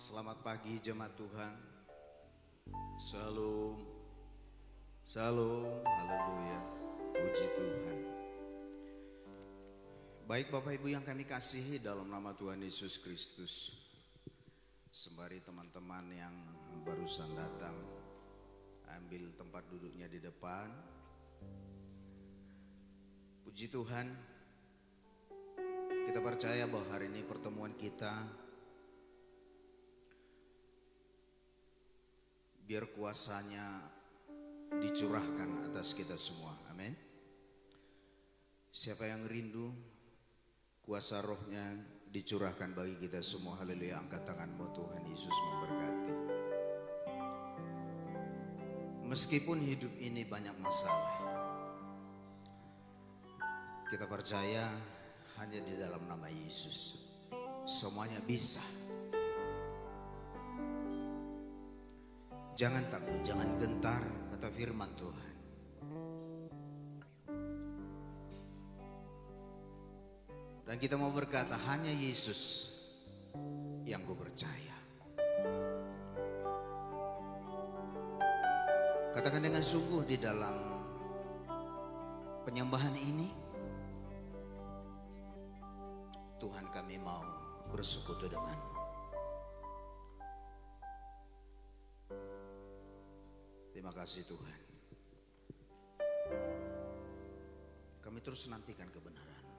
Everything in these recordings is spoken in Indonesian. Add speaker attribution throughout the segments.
Speaker 1: Selamat pagi jemaat Tuhan. Shalom. Shalom. Haleluya. Puji Tuhan. Baik Bapak Ibu yang kami kasihi dalam nama Tuhan Yesus Kristus. Sembari teman-teman yang barusan datang, ambil tempat duduknya di depan. Puji Tuhan. Kita percaya bahwa hari ini pertemuan kita biar kuasanya dicurahkan atas kita semua. Amin. Siapa yang rindu kuasa rohnya dicurahkan bagi kita semua. Haleluya. Angkat tanganmu, Tuhan Yesus memberkati. Meskipun hidup ini banyak masalah, kita percaya hanya di dalam nama Yesus semuanya bisa. Jangan takut, jangan gentar, kata firman Tuhan. Dan kita mau berkata, hanya Yesus yang ku percaya. Katakan dengan sungguh di dalam penyembahan ini, Tuhan, kami mau bersekutu dengan-Mu. Terima kasih Tuhan. Kami terus nantikan kebenaran-Mu.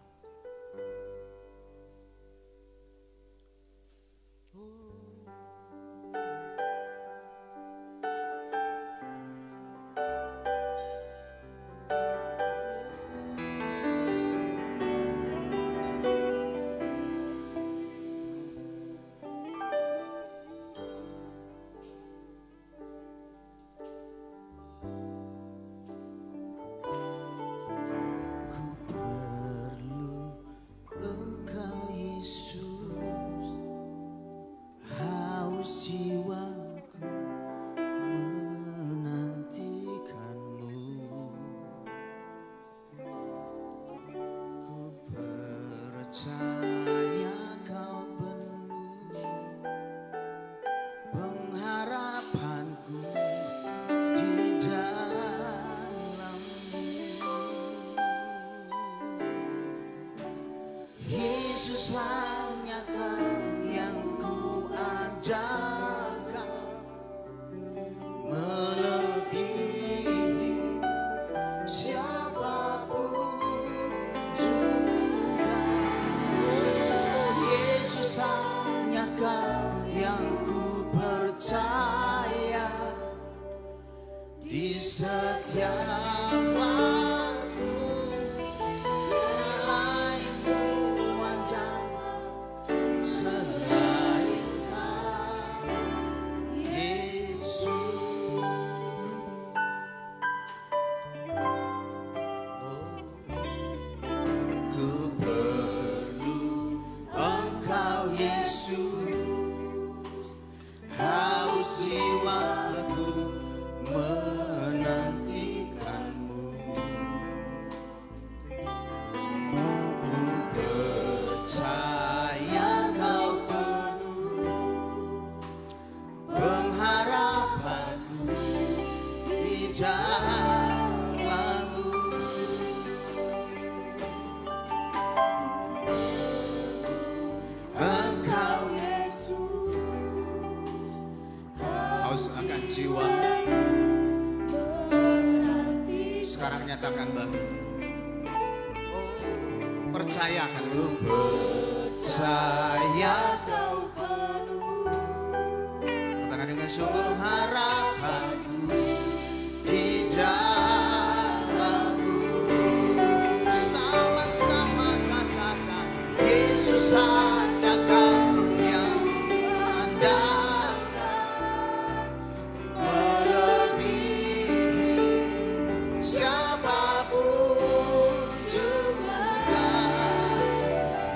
Speaker 1: Percaya Kau penuh pengharapanku di dalam-Mu. Yesus hanya Kau yang ku andalkan, melebihi siapapun. Hanya Kau yang ku percaya di setiap waktu. Tiada lain Tuhan jangan selain Kau, Yesus. Ku perlu Engkau Yesus, haus jiwaku menantikan-Mu. Ku percaya Kau teguh pengharapanku di dalam-Mu. Engkau Yesus, haus akan jiwa. Sekarang nyatakan bagi, percayakan. Ku percaya Kau penuh, katakan dengan sungguh harapanku di dalam-Mu. Sama-sama katakan, Yesus hanya Kau yang andalkan, melebihi siapapun juga.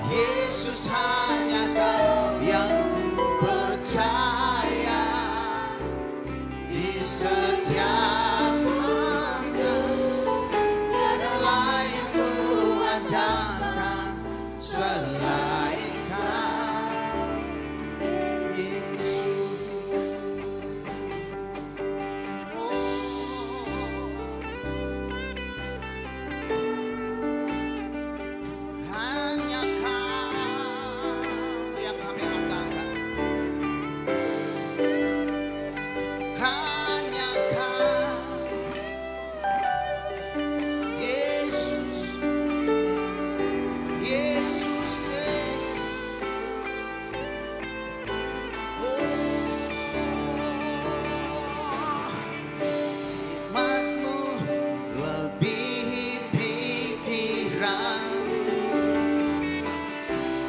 Speaker 1: Yesus hanya Kau yang ku percaya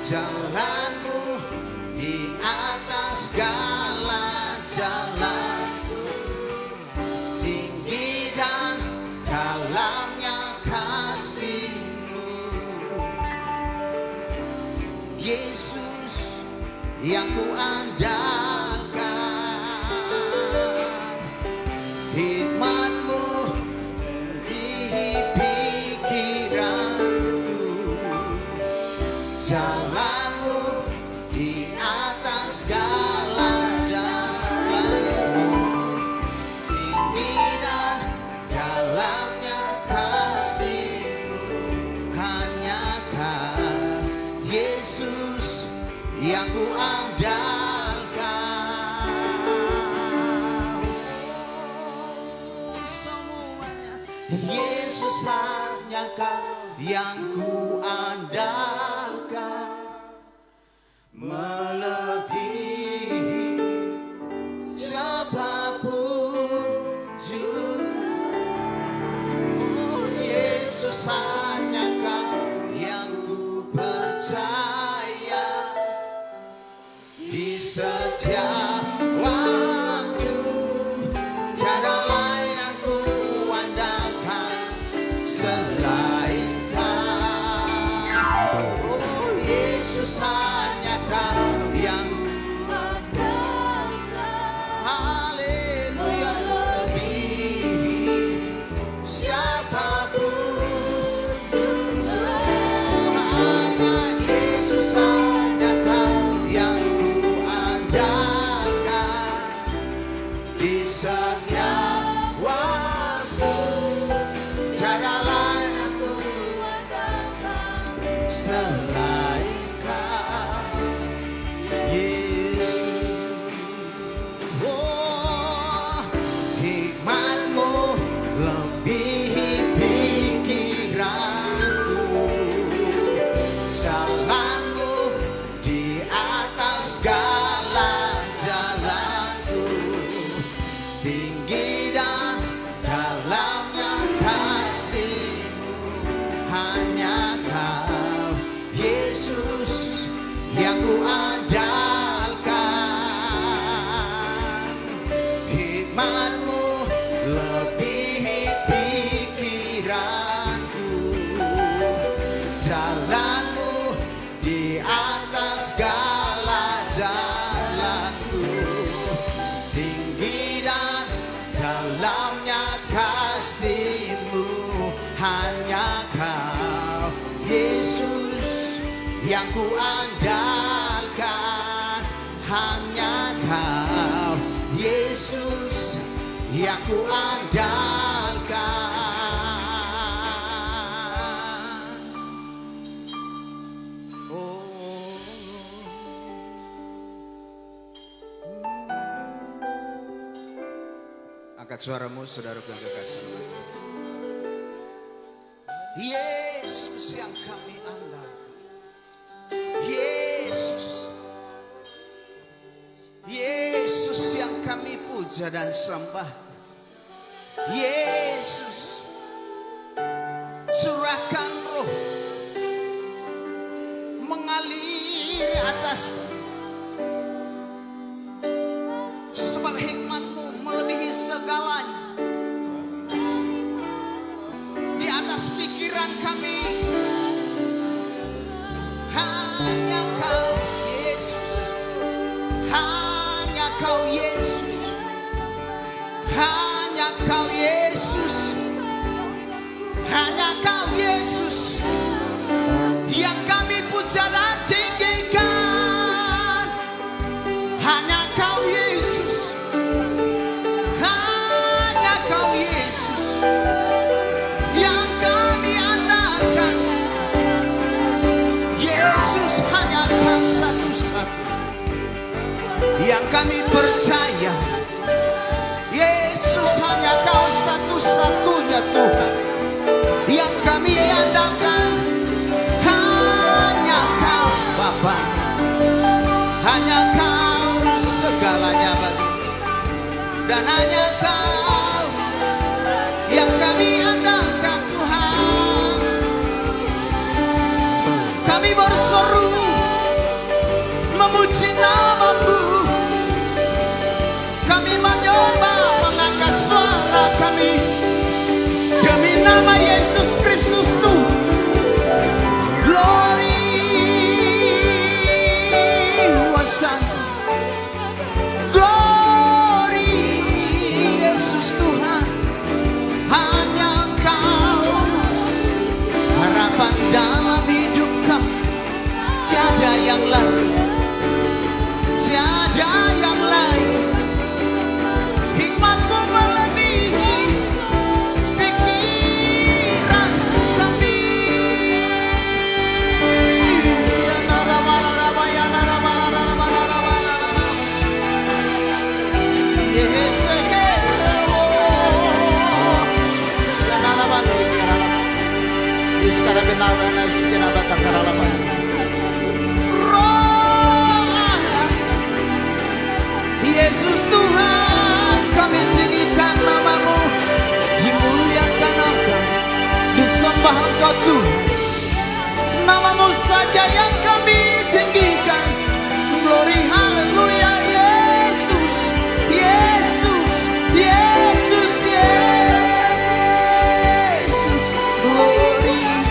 Speaker 1: Jalanmu di atas segala jalanku, tinggi dan dalamnya kasih-Mu. Yesus yang ku andalkan, hikmat-Mu melebihi pikiranku. Jalan-Mu di atas segala jalanmu, tinggi dan dalamnya kasih-Mu. Hanyakah Yesus yang ku andalkan. Semuanya Yesus hanya Kau yang ku andalkan, melebihi siapapun juga. Oh Yesus hanya Kau yang ku percaya, di setiap waktu tiada lain yang ku andalkan selain Kau. Oh Yesus hanya Kau yang haleluya, lebih siapapun juga. Hanya Yesus hanya Kau yang ku andalkan, di setiap waktu tiada lain aku andalkan selain Kau, Yesus. Oh, hikmat-Mu lebihi pikiranku. Jalan-Mu di atas segala jalanku, tinggi dan dalamnya kasih-Mu. Hanya Kau Yesus yang ku andalkan, hikmat-Mu lebihi pikiranku. Jalan-Mu di atas segala jalanku, tinggi dan dalamnya kasih-Mu. Hanya Kau Yesus yang ku andalkan, hanya Kau Yesus yang ku andalkan. Oh, angkat suaramu saudaraku yang kekasih. Yesus yang kami andalkan, Yesus, Yesus yang kami puja dan sembah. Yesus, curahkan roh mengalir atas, sebab hikmat-Mu melebihi segalanya. Di atas pikiran kami, hanya Kau Yesus, hanya Kau Yesus, hanya Kau Yesus, hanya Kau Yesus yang kami puja dan tinggikan. Hanya Kau Yesus, hanya Kau Yesus yang kami andalkan. Yesus hanya Kau satu-satu yang kami percaya. Yesus hanya Kau satu-satunya Tuhan yang kami andalkan. Hanya Kau Bapa, hanya Kau segalanya bagi, dan hanya Kau yang kami andalkan Tuhan. Kami berseru namamu. Kami mencoba mengangkat suara kami demi nama Yesus Kristus Tuhan. Glory wasan, glory Yesus Tuhan. Hanya Engkau harapan dalam hidup kami. Tiada yang lain, tiada yang lain. Hikmat-Mu melebihi pikiran kami. Yesus Tuhan, kami tinggikan namamu, dimuliakan Engkau, disembah Engkau Tuhan. Namamu saja yang kami tinggikan. Glory haleluya Yesus, Yesus, Yesus, Yesus. Glory,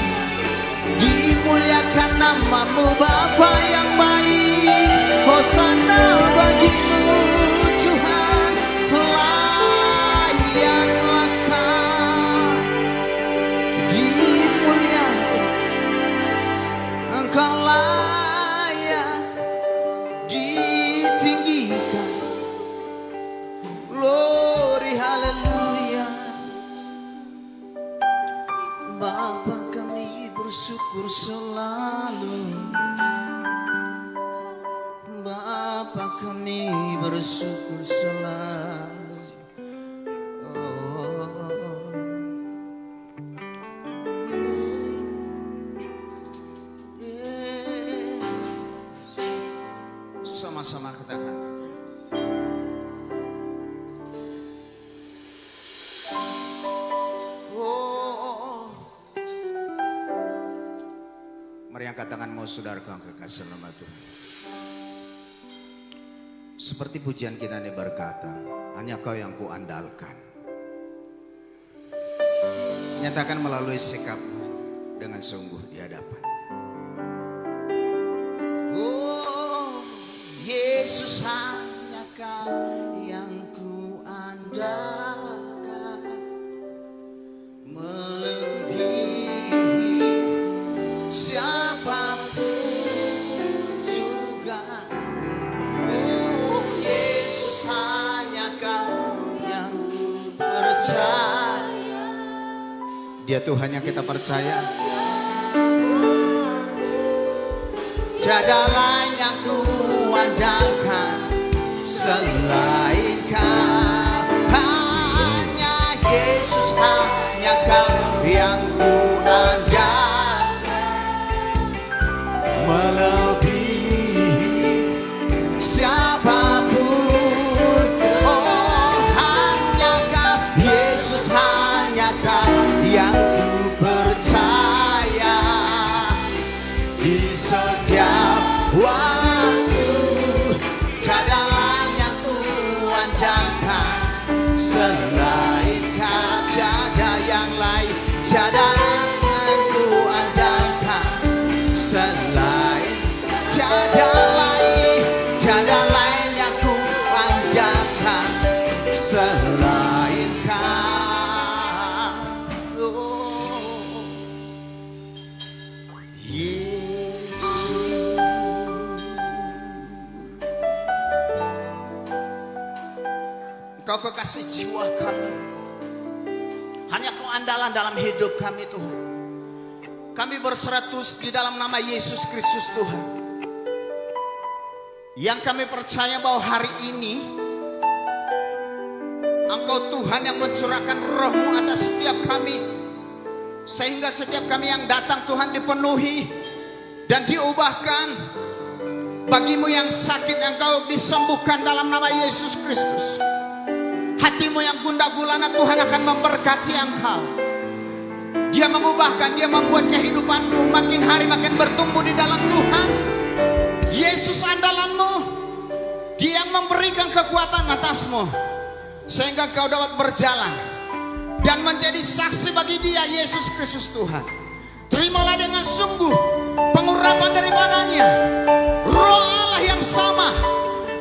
Speaker 1: dimuliakan namamu Bapa yang baik. Hosana bagimu Tuhan, layaklah Kau dimuliakan. Engkau layak ditinggikan. Glory haleluya. Bapa kami bersyukur selalu. Bapa kami bersyukur selalu. Sama-sama katakan. Mari angkat tanganmu saudaraku yang kekasih nama Tuhan. Seperti pujian kita ini berkata, hanya Kau yang kuandalkan. Nyatakan melalui sikapmu dengan sungguh di hadapannya. Oh, Yesus hanya Kau yang kuandalkan. Melebihi siapapun juga. Dia Tuhan yang kita percaya. Tiada lain yang kuandalkan selain Kau. Hanya Yesus, hanya Kau yang kuandalkan. Melebihi siapapun. Oh, hanya Kau Yesus, hanya Kau yang ku percaya. Di setiap waktu tiada lain yang ku andalkan selain Kau. Tiada yang lain, tiada yang ku andalkan selain. Tiada lain, tiada lain yang ku andalkan selain Kau. Kau kekasih jiwa kami, hanya Kau andalan dalam hidup kami Tuhan. Kami berseratus di dalam nama Yesus Kristus Tuhan. Yang kami percaya bahwa hari ini Engkau Tuhan yang mencurahkan roh-Mu atas setiap kami, sehingga setiap kami yang datang Tuhan dipenuhi dan diubahkan. Bagimu yang sakit Engkau disembuhkan dalam nama Yesus Kristus. Hatimu yang gundah gulana Tuhan akan memberkati engkau. Dia mengubahkan, Dia membuat kehidupanmu makin hari makin bertumbuh di dalam Tuhan. Yesus andalanmu, Dia yang memberikan kekuatan atasmu sehingga kau dapat berjalan dan menjadi saksi bagi Dia, Yesus Kristus Tuhan. Terimalah dengan sungguh pengurapan daripadanya. Roh Allah yang sama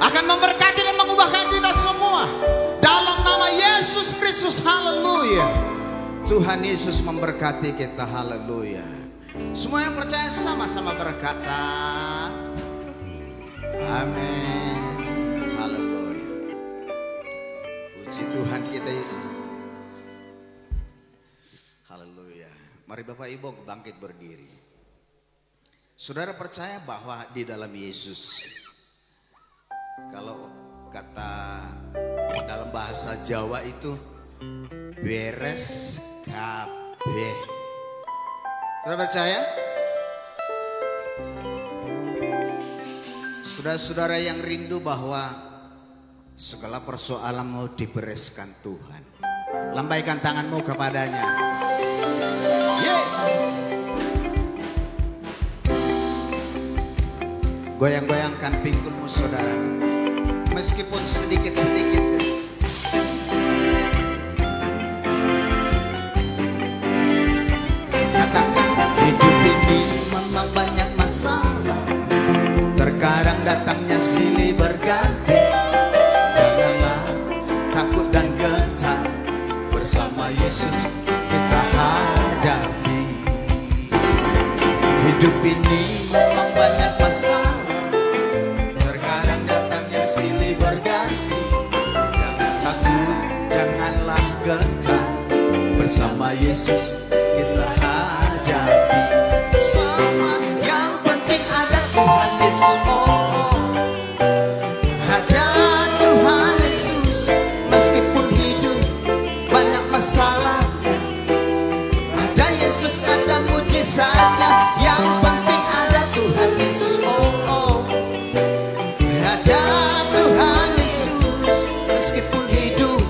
Speaker 1: akan memberkati dan mengubahkan kita semua dalam nama Yesus Kristus. Haleluya. Tuhan Yesus memberkati kita. Haleluya. Semua yang percaya sama-sama berkata amin. Haleluya. Puji Tuhan kita Yesus. Haleluya. Mari Bapak Ibu bangkit berdiri. Saudara percaya bahwa di dalam Yesus, kalau kata dalam bahasa Jawa itu beres kabeh. Saudara percaya? Saudara-saudara yang rindu bahwa segala persoalan mau dibereskan Tuhan, lambaikan tanganmu kepadanya. Goyang-goyangkan pinggulmu saudara, meskipun sedikit-sedikit. Katakan, hidup ini memang banyak masalah, terkadang datangnya silih berganti. Janganlah takut dan gentar, bersama Yesus kita hadapi. Hidup ini memang banyak masalah, terkadang datangnya silih berganti. Jangan takut, janganlah gentar, bersama Yesus kita hadapi. Sama yang penting ada Tuhan Yesus. Ada Tuhan Yesus. Meskipun hidup banyak masalah, ada Yesus, ada mujizatnya. Yang penting ada Tuhan Yesus. Ada Tuhan Yesus. Meskipun hidup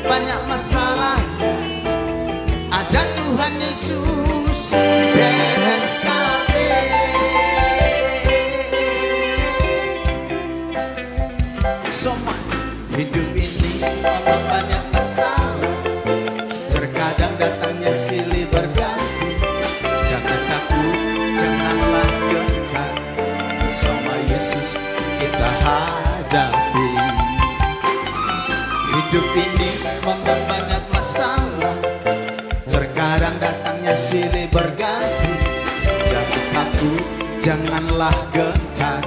Speaker 1: banyak masalah, ada Tuhan Yesus. Beres kabeh. Semua hidup ini memang banyak masalah, terkadang datangnya silih berganti. Jangan takut, janganlah gentar, bersama Yesus kita hadapi. Hidup ini memang banyak masalah, terkadang datangnya silih berganti. Jangan takut, janganlah gentar,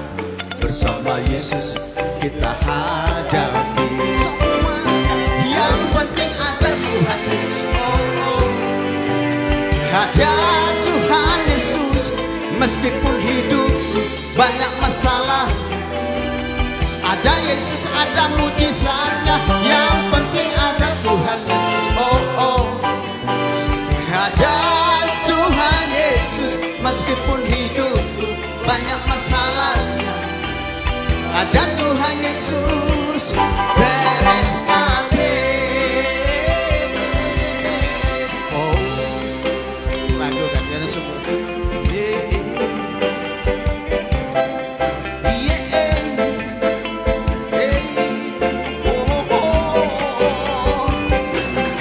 Speaker 1: bersama Yesus kita hadapi. Semuanya yang penting ada Tuhan Yesus. Ada Tuhan Yesus. Meskipun hidup banyak masalah, ada Yesus, ada mujizatnya. Yang penting ada Tuhan Yesus. Ada Tuhan Yesus. Meskipun hidup banyak masalahnya, ada Tuhan Yesus. Beres kabeh. Lagu kan semua.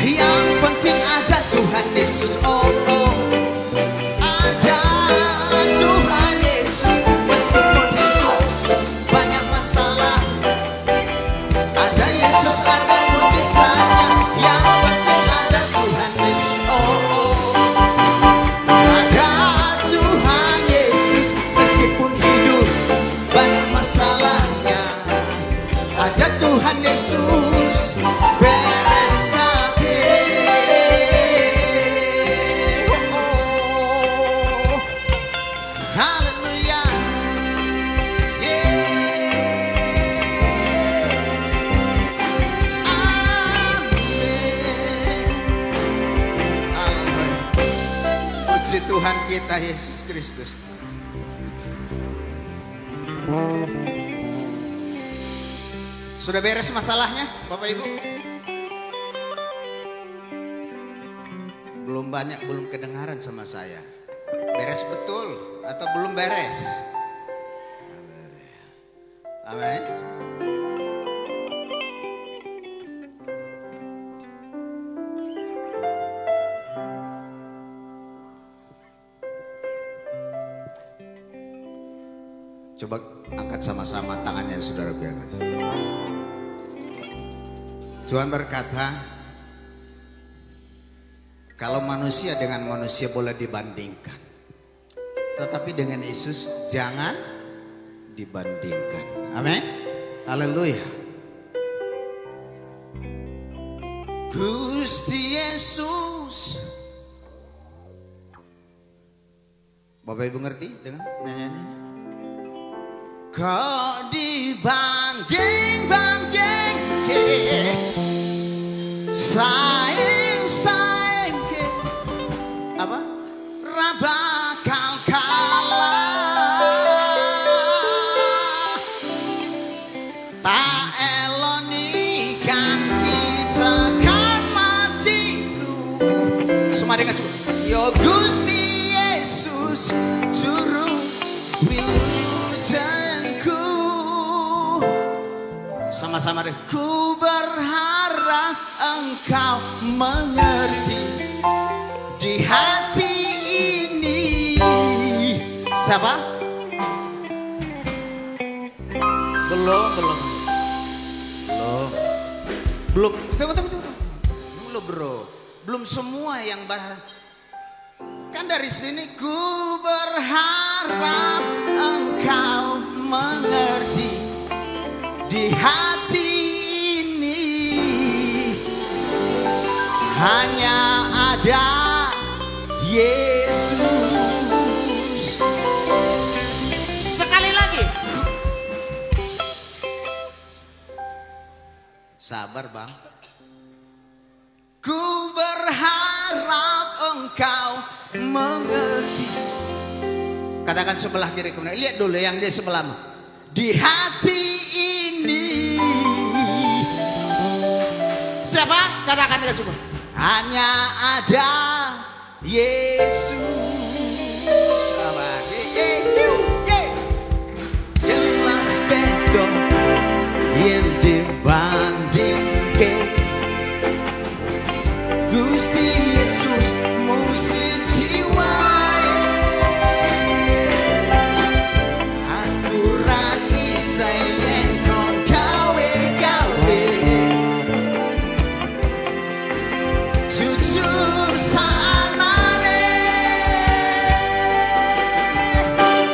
Speaker 1: Yang penting ada Tuhan Yesus. Ada Tuhan Yesus. Meskipun hidup banyak masalah, ada Yesus, ada mujizatnya. Yang penting ada Tuhan Yesus. Ada Tuhan Yesus. Meskipun hidup banyak masalahnya, ada Tuhan Yesus. Beres kabeh. Haleluya. Puji Tuhan kita Yesus Kristus. Sudah beres masalahnya Bapak Ibu? Belum banyak, belum kedengaran sama saya. Beres betul atau belum beres? Amin. Coba angkat sama-sama tangannya saudara biar. Tuhan berkata, kalau manusia dengan manusia boleh dibandingkan, tetapi dengan Yesus jangan dibandingkan. Amin. Haleluya. Gusti Yesus. Bapak Ibu ngerti dengan nyanyian ini? Kau dibanding-banding saing apa? Bakal kalah. Tak eloni ganti tekan matiku. Semua dengan cukup. Yo Gusti Yesus juru wilujenku. Sama-sama deh. Ku berharap engkau mengerti di hati ini. Siapa? Belum. Tunggu. Belum bro. Belum semua yang bahas. Kan dari sini ku berharap engkau mengerti di hati ini hanya ada Yesus. Sekali lagi. Sabar bang. Ku berharap engkau mengerti. Katakan sebelah kiri kemudian. Lihat dulu yang di sebelahmu. Di hati ini. Siapa? Katakan dengan semua. Hanya ada Yesus. Jelas beda yang dibandingke. Gusti Yesus musi jiwa. Aku ragi sayen kon gawe-gawe. Jujur sanane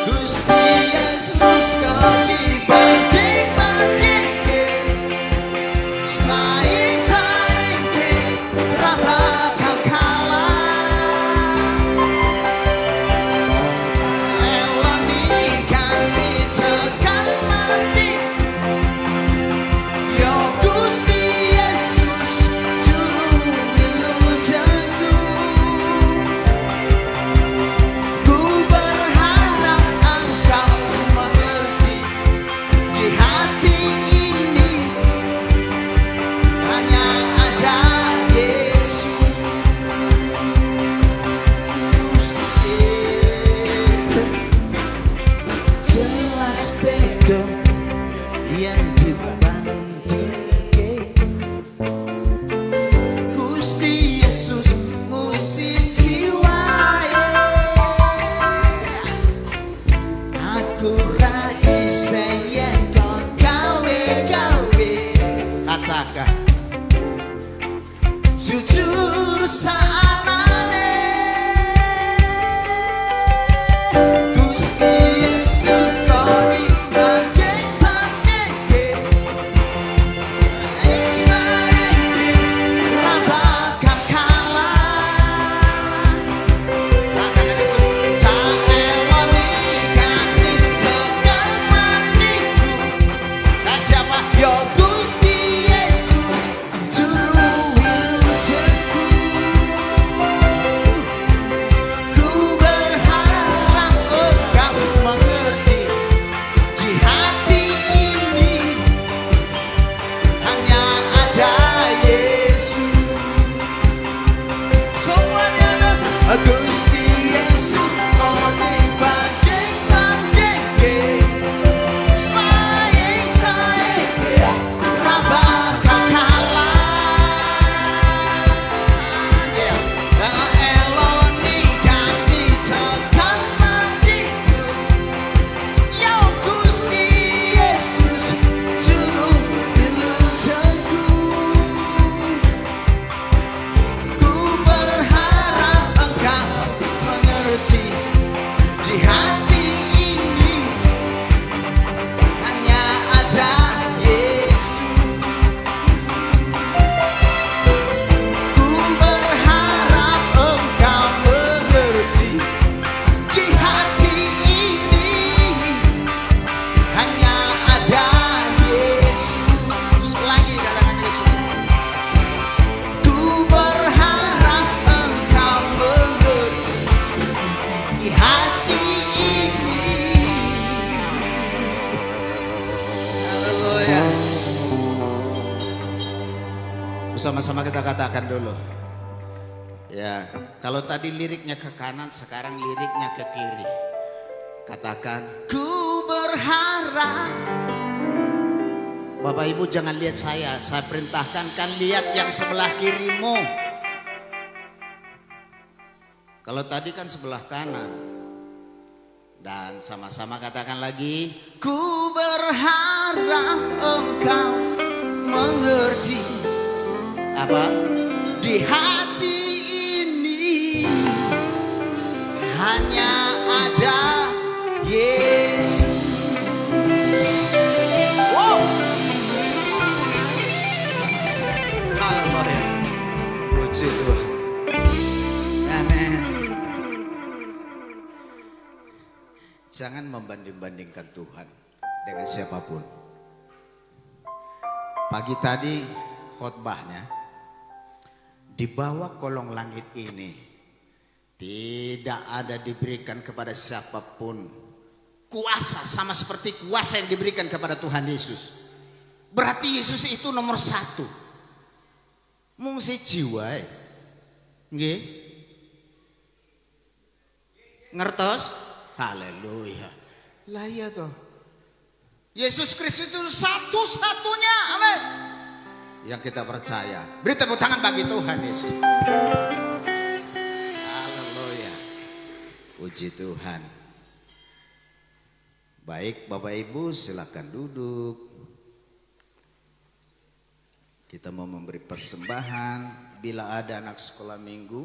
Speaker 1: Gusti Yesus kau dibanding-bandingke. Saing-saingke ra bakal kalah. Eloni ganti tekan mati. Yo Gusti Yesus juru wilujenku. Ku berharap engkau mengerti di hati ini hanya ada Yesus. Jelas beda yang dibandingke. Gusti Yesus musi jiwa. Aku ra isen kon gawe-gawe. Katakan jujur sanane Gusti Yesus kau dibanding-bandingke. Saingke ra bakal kalah. Katakan Yesus. Tak eloni ganti tekan matiku. Siapa? Yo Gusti Yesus juru wilujenku. Ku berharap engkau mengerti di hati ini hanya ada Yesus. Semuanya Gusti Yesus mau dibanding-bandingke. Saing-saingke ra bakal kalah. Eloni ganti tekan matiku. Yo Sama-sama kita katakan dulu. Ya, kalau tadi liriknya ke kanan, sekarang liriknya ke kiri. Katakan, ku berharap. Bapak Ibu jangan lihat saya perintahkan kan lihat yang sebelah kirimu. Kalau tadi kan sebelah kanan. Dan sama-sama katakan lagi, ku berharap engkau mengerti apa di hati ini hanya ada Yesus. Wow. Haleluya. Puji Tuhan. Amin. Jangan membanding-bandingkan Tuhan dengan siapapun. Pagi tadi khotbahnya, di bawah kolong langit ini tidak ada diberikan kepada siapapun kuasa sama seperti kuasa yang diberikan kepada Tuhan Yesus. Berarti Yesus itu nomor satu. Mung si jiwa, nggih? Ngertos? Haleluya. Lah iya toh. Yesus Kristus itu satu-satunya, amin. Yang kita percaya. Beri tepuk tangan bagi Tuhan Yesus. Haleluya. Puji Tuhan. Baik Bapak Ibu silakan duduk. Kita mau memberi persembahan. Bila ada anak sekolah minggu,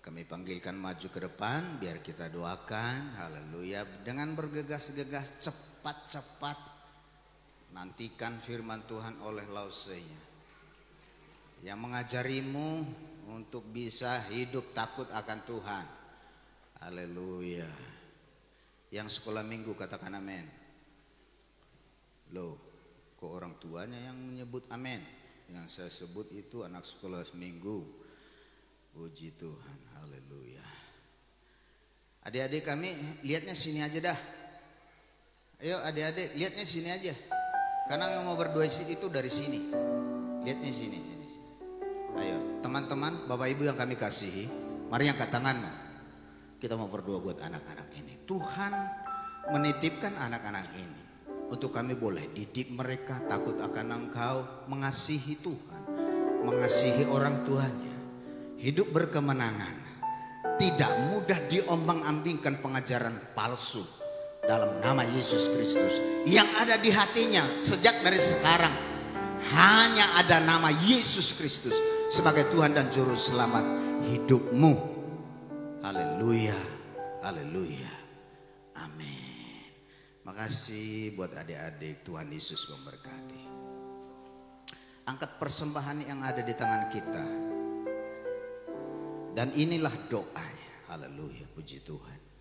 Speaker 1: kami panggilkan maju ke depan biar kita doakan. Haleluya. Dengan bergegas-gegas cepat-cepat nantikan firman Tuhan oleh lausenya yang mengajarimu untuk bisa hidup takut akan Tuhan. Haleluya. Yang sekolah minggu katakan amin. Loh, kok orang tuanya yang menyebut amin? Yang saya sebut itu anak sekolah minggu. Puji Tuhan. Haleluya. Adik-adik kami lihatnya sini aja dah. Ayo adik-adik lihatnya sini aja. Karena yang mau berdoa itu dari sini. Lihatnya sini. Ayo teman-teman Bapak Ibu yang kami kasihi, mari angkat tanganmu. Kita mau berdoa buat anak-anak ini. Tuhan menitipkan anak-anak ini untuk kami boleh didik mereka takut akan Engkau, mengasihi Tuhan, mengasihi orang tuanya, hidup berkemenangan, tidak mudah diombang-ambingkan pengajaran palsu. Dalam nama Yesus Kristus yang ada di hatinya sejak dari sekarang hanya ada nama Yesus Kristus sebagai Tuhan dan Juru Selamat hidupmu. Haleluya, haleluya, amin. Makasih buat adik-adik, Tuhan Yesus memberkati. Angkat persembahan yang ada di tangan kita. Dan inilah doanya. Haleluya, puji Tuhan.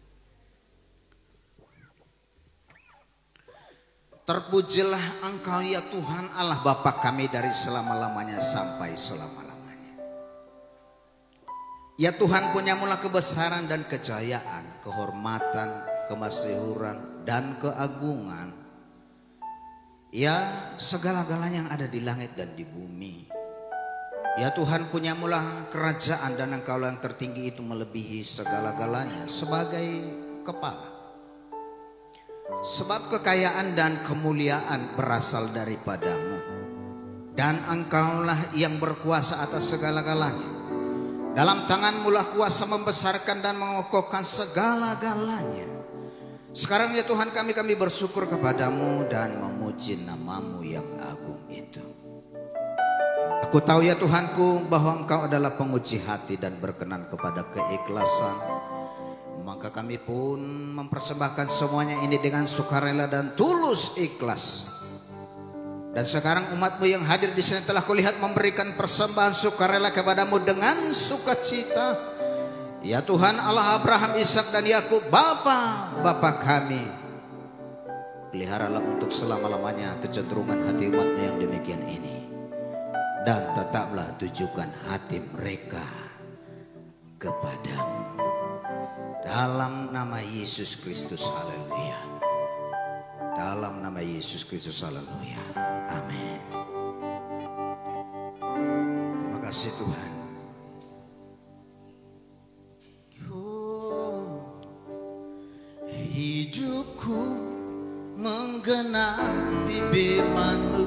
Speaker 1: Terpujilah Engkau ya Tuhan Allah Bapa kami dari selama-lamanya sampai selama-lamanya. Ya Tuhan, punyamulah kebesaran dan kejayaan, kehormatan, kemasyhuran dan keagungan. Ya segala-galanya yang ada di langit dan di bumi. Ya Tuhan, punyamulah kerajaan dan Engkaulah yang tertinggi itu melebihi segala-galanya sebagai kepala. Sebab kekayaan dan kemuliaan berasal daripadamu. Dan Engkaulah yang berkuasa atas segala-galanya. Dalam tanganmu lah kuasa membesarkan dan mengokohkan segala-galanya. Sekarang ya Tuhan kami bersyukur kepadamu dan memuji namamu yang agung itu. Aku tahu ya Tuhanku bahwa Engkau adalah penguji hati dan berkenan kepada keikhlasan. Maka kami pun mempersembahkan semuanya ini dengan sukarela dan tulus ikhlas. Dan sekarang umatmu yang hadir di sini telah kulihat memberikan persembahan sukarela kepadamu dengan sukacita. Ya Tuhan Allah Abraham, Ishak dan Yakub, Bapa kami. Peliharalah untuk selama-lamanya kecenderungan hati umatmu yang demikian ini. Dan tetaplah tujukan hati mereka kepadamu. Dalam nama Yesus Kristus, haleluya. Dalam nama Yesus Kristus, haleluya. Amin. kasih Tuhan. Hidupku menggenapi firman-Mu,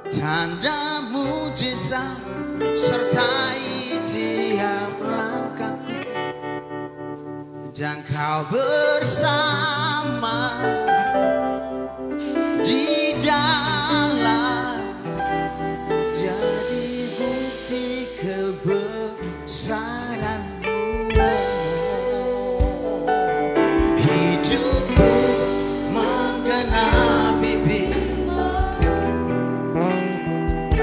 Speaker 1: tanda mujizat sertai tiap langkahku, dan Kau bersama di dalam, jadi bukti kebesaran-Mu. Hidupku menggenapi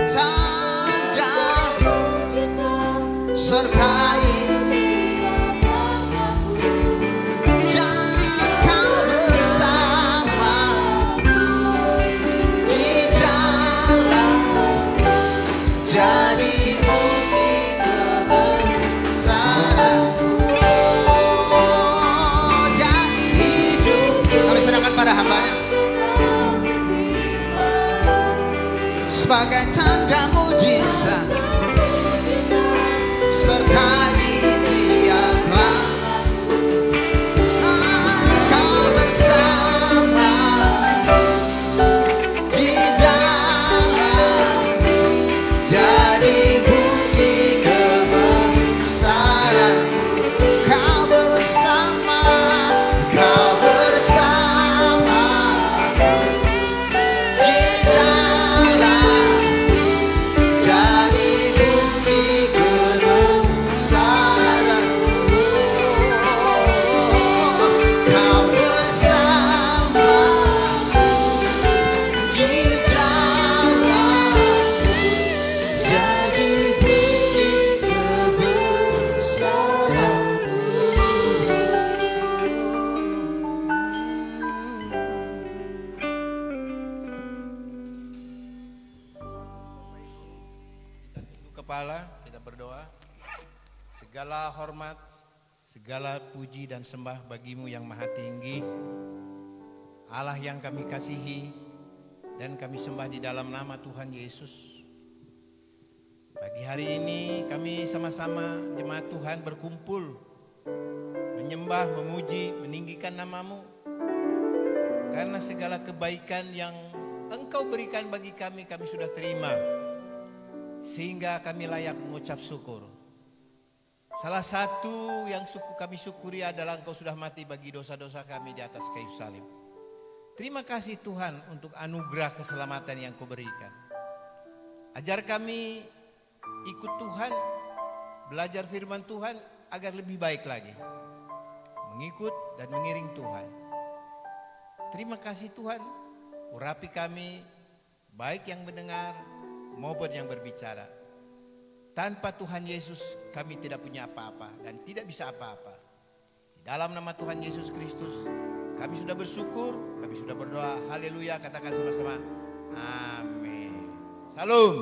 Speaker 1: tanda sertai jadi bukti kebesaran-Mu. Hidup kami serahkan pada hamba-Nya sebagai tanda mujizat sertai tiap langkahku. Kau bersama di dalam, jadi bukti kebesaran-Mu. Kau bersama di dalam, jadi bukti kebesaran-Mu. Kau bersama di dalam, jadi bukti kebesaran-Mu.
Speaker 2: Kepala, kita berdoa. Segala hormat, segala puji dan sembah bagi-Mu yang maha tinggi, Allah yang kami kasihi dan kami sembah di dalam nama Tuhan Yesus. Pagi hari ini kami sama-sama jemaat Tuhan berkumpul menyembah, memuji, meninggikan nama-Mu, karena segala kebaikan yang Engkau berikan bagi kami, kami sudah terima, sehingga kami layak mengucap syukur. Salah satu yang kami syukuri adalah Engkau sudah mati bagi dosa-dosa kami di atas kayu salib. Terima kasih Tuhan untuk anugerah keselamatan yang Kau berikan. Ajar kami ikut Tuhan, belajar firman Tuhan agar lebih baik lagi, mengikut dan mengiring Tuhan. Terima kasih Tuhan, urapi kami, baik yang mendengar maupun yang berbicara. Tanpa Tuhan Yesus kami tidak punya apa-apa dan tidak bisa apa-apa. Di dalam nama Tuhan Yesus Kristus kami sudah bersyukur, kami sudah berdoa. Haleluya, katakan sama-sama amin. Salam.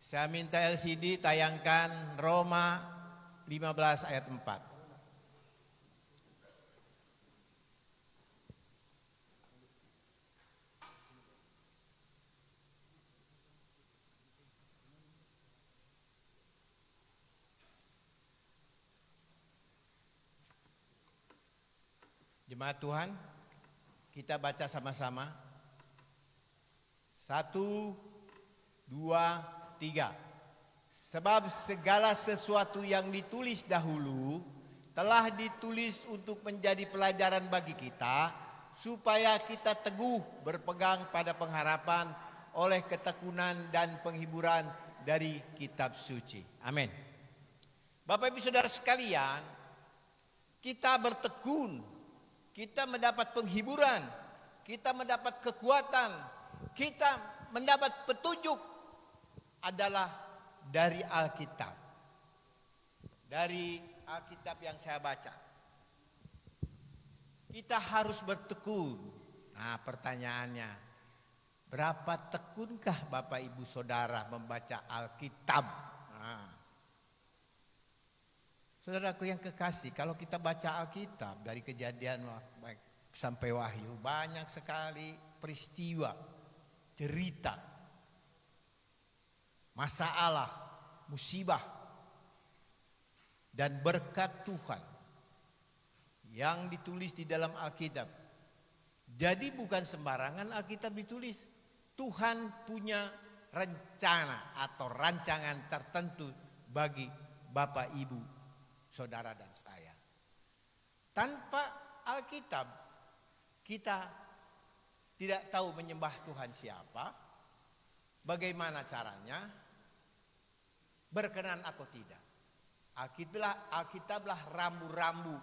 Speaker 2: Saya minta LCD tayangkan Roma 15 ayat 4. Jemaat Tuhan, kita baca sama-sama. 1, 2, 3. Sebab segala sesuatu yang ditulis dahulu telah ditulis untuk menjadi pelajaran bagi kita, supaya kita teguh berpegang pada pengharapan oleh ketekunan dan penghiburan dari kitab suci. Amin. Bapak Ibu Saudara sekalian, kita bertekun, kita mendapat penghiburan, kita mendapat kekuatan, kita mendapat petunjuk adalah dari Alkitab. Dari Alkitab yang saya baca. Kita harus bertekun. Nah, pertanyaannya, berapa tekunkah Bapak Ibu Saudara membaca Alkitab? Nah, Saudaraku yang kekasih, kalau kita baca Alkitab dari Kejadian, baik sampai Wahyu banyak sekali peristiwa, cerita, masalah, musibah, dan berkat Tuhan yang ditulis di dalam Alkitab. Jadi bukan sembarangan Alkitab ditulis. Tuhan punya rencana atau rancangan tertentu bagi Bapak, Ibu, Saudara dan saya. Tanpa Alkitab kita tidak tahu menyembah Tuhan siapa, bagaimana caranya, berkenan atau tidak. Alkitablah rambu-rambu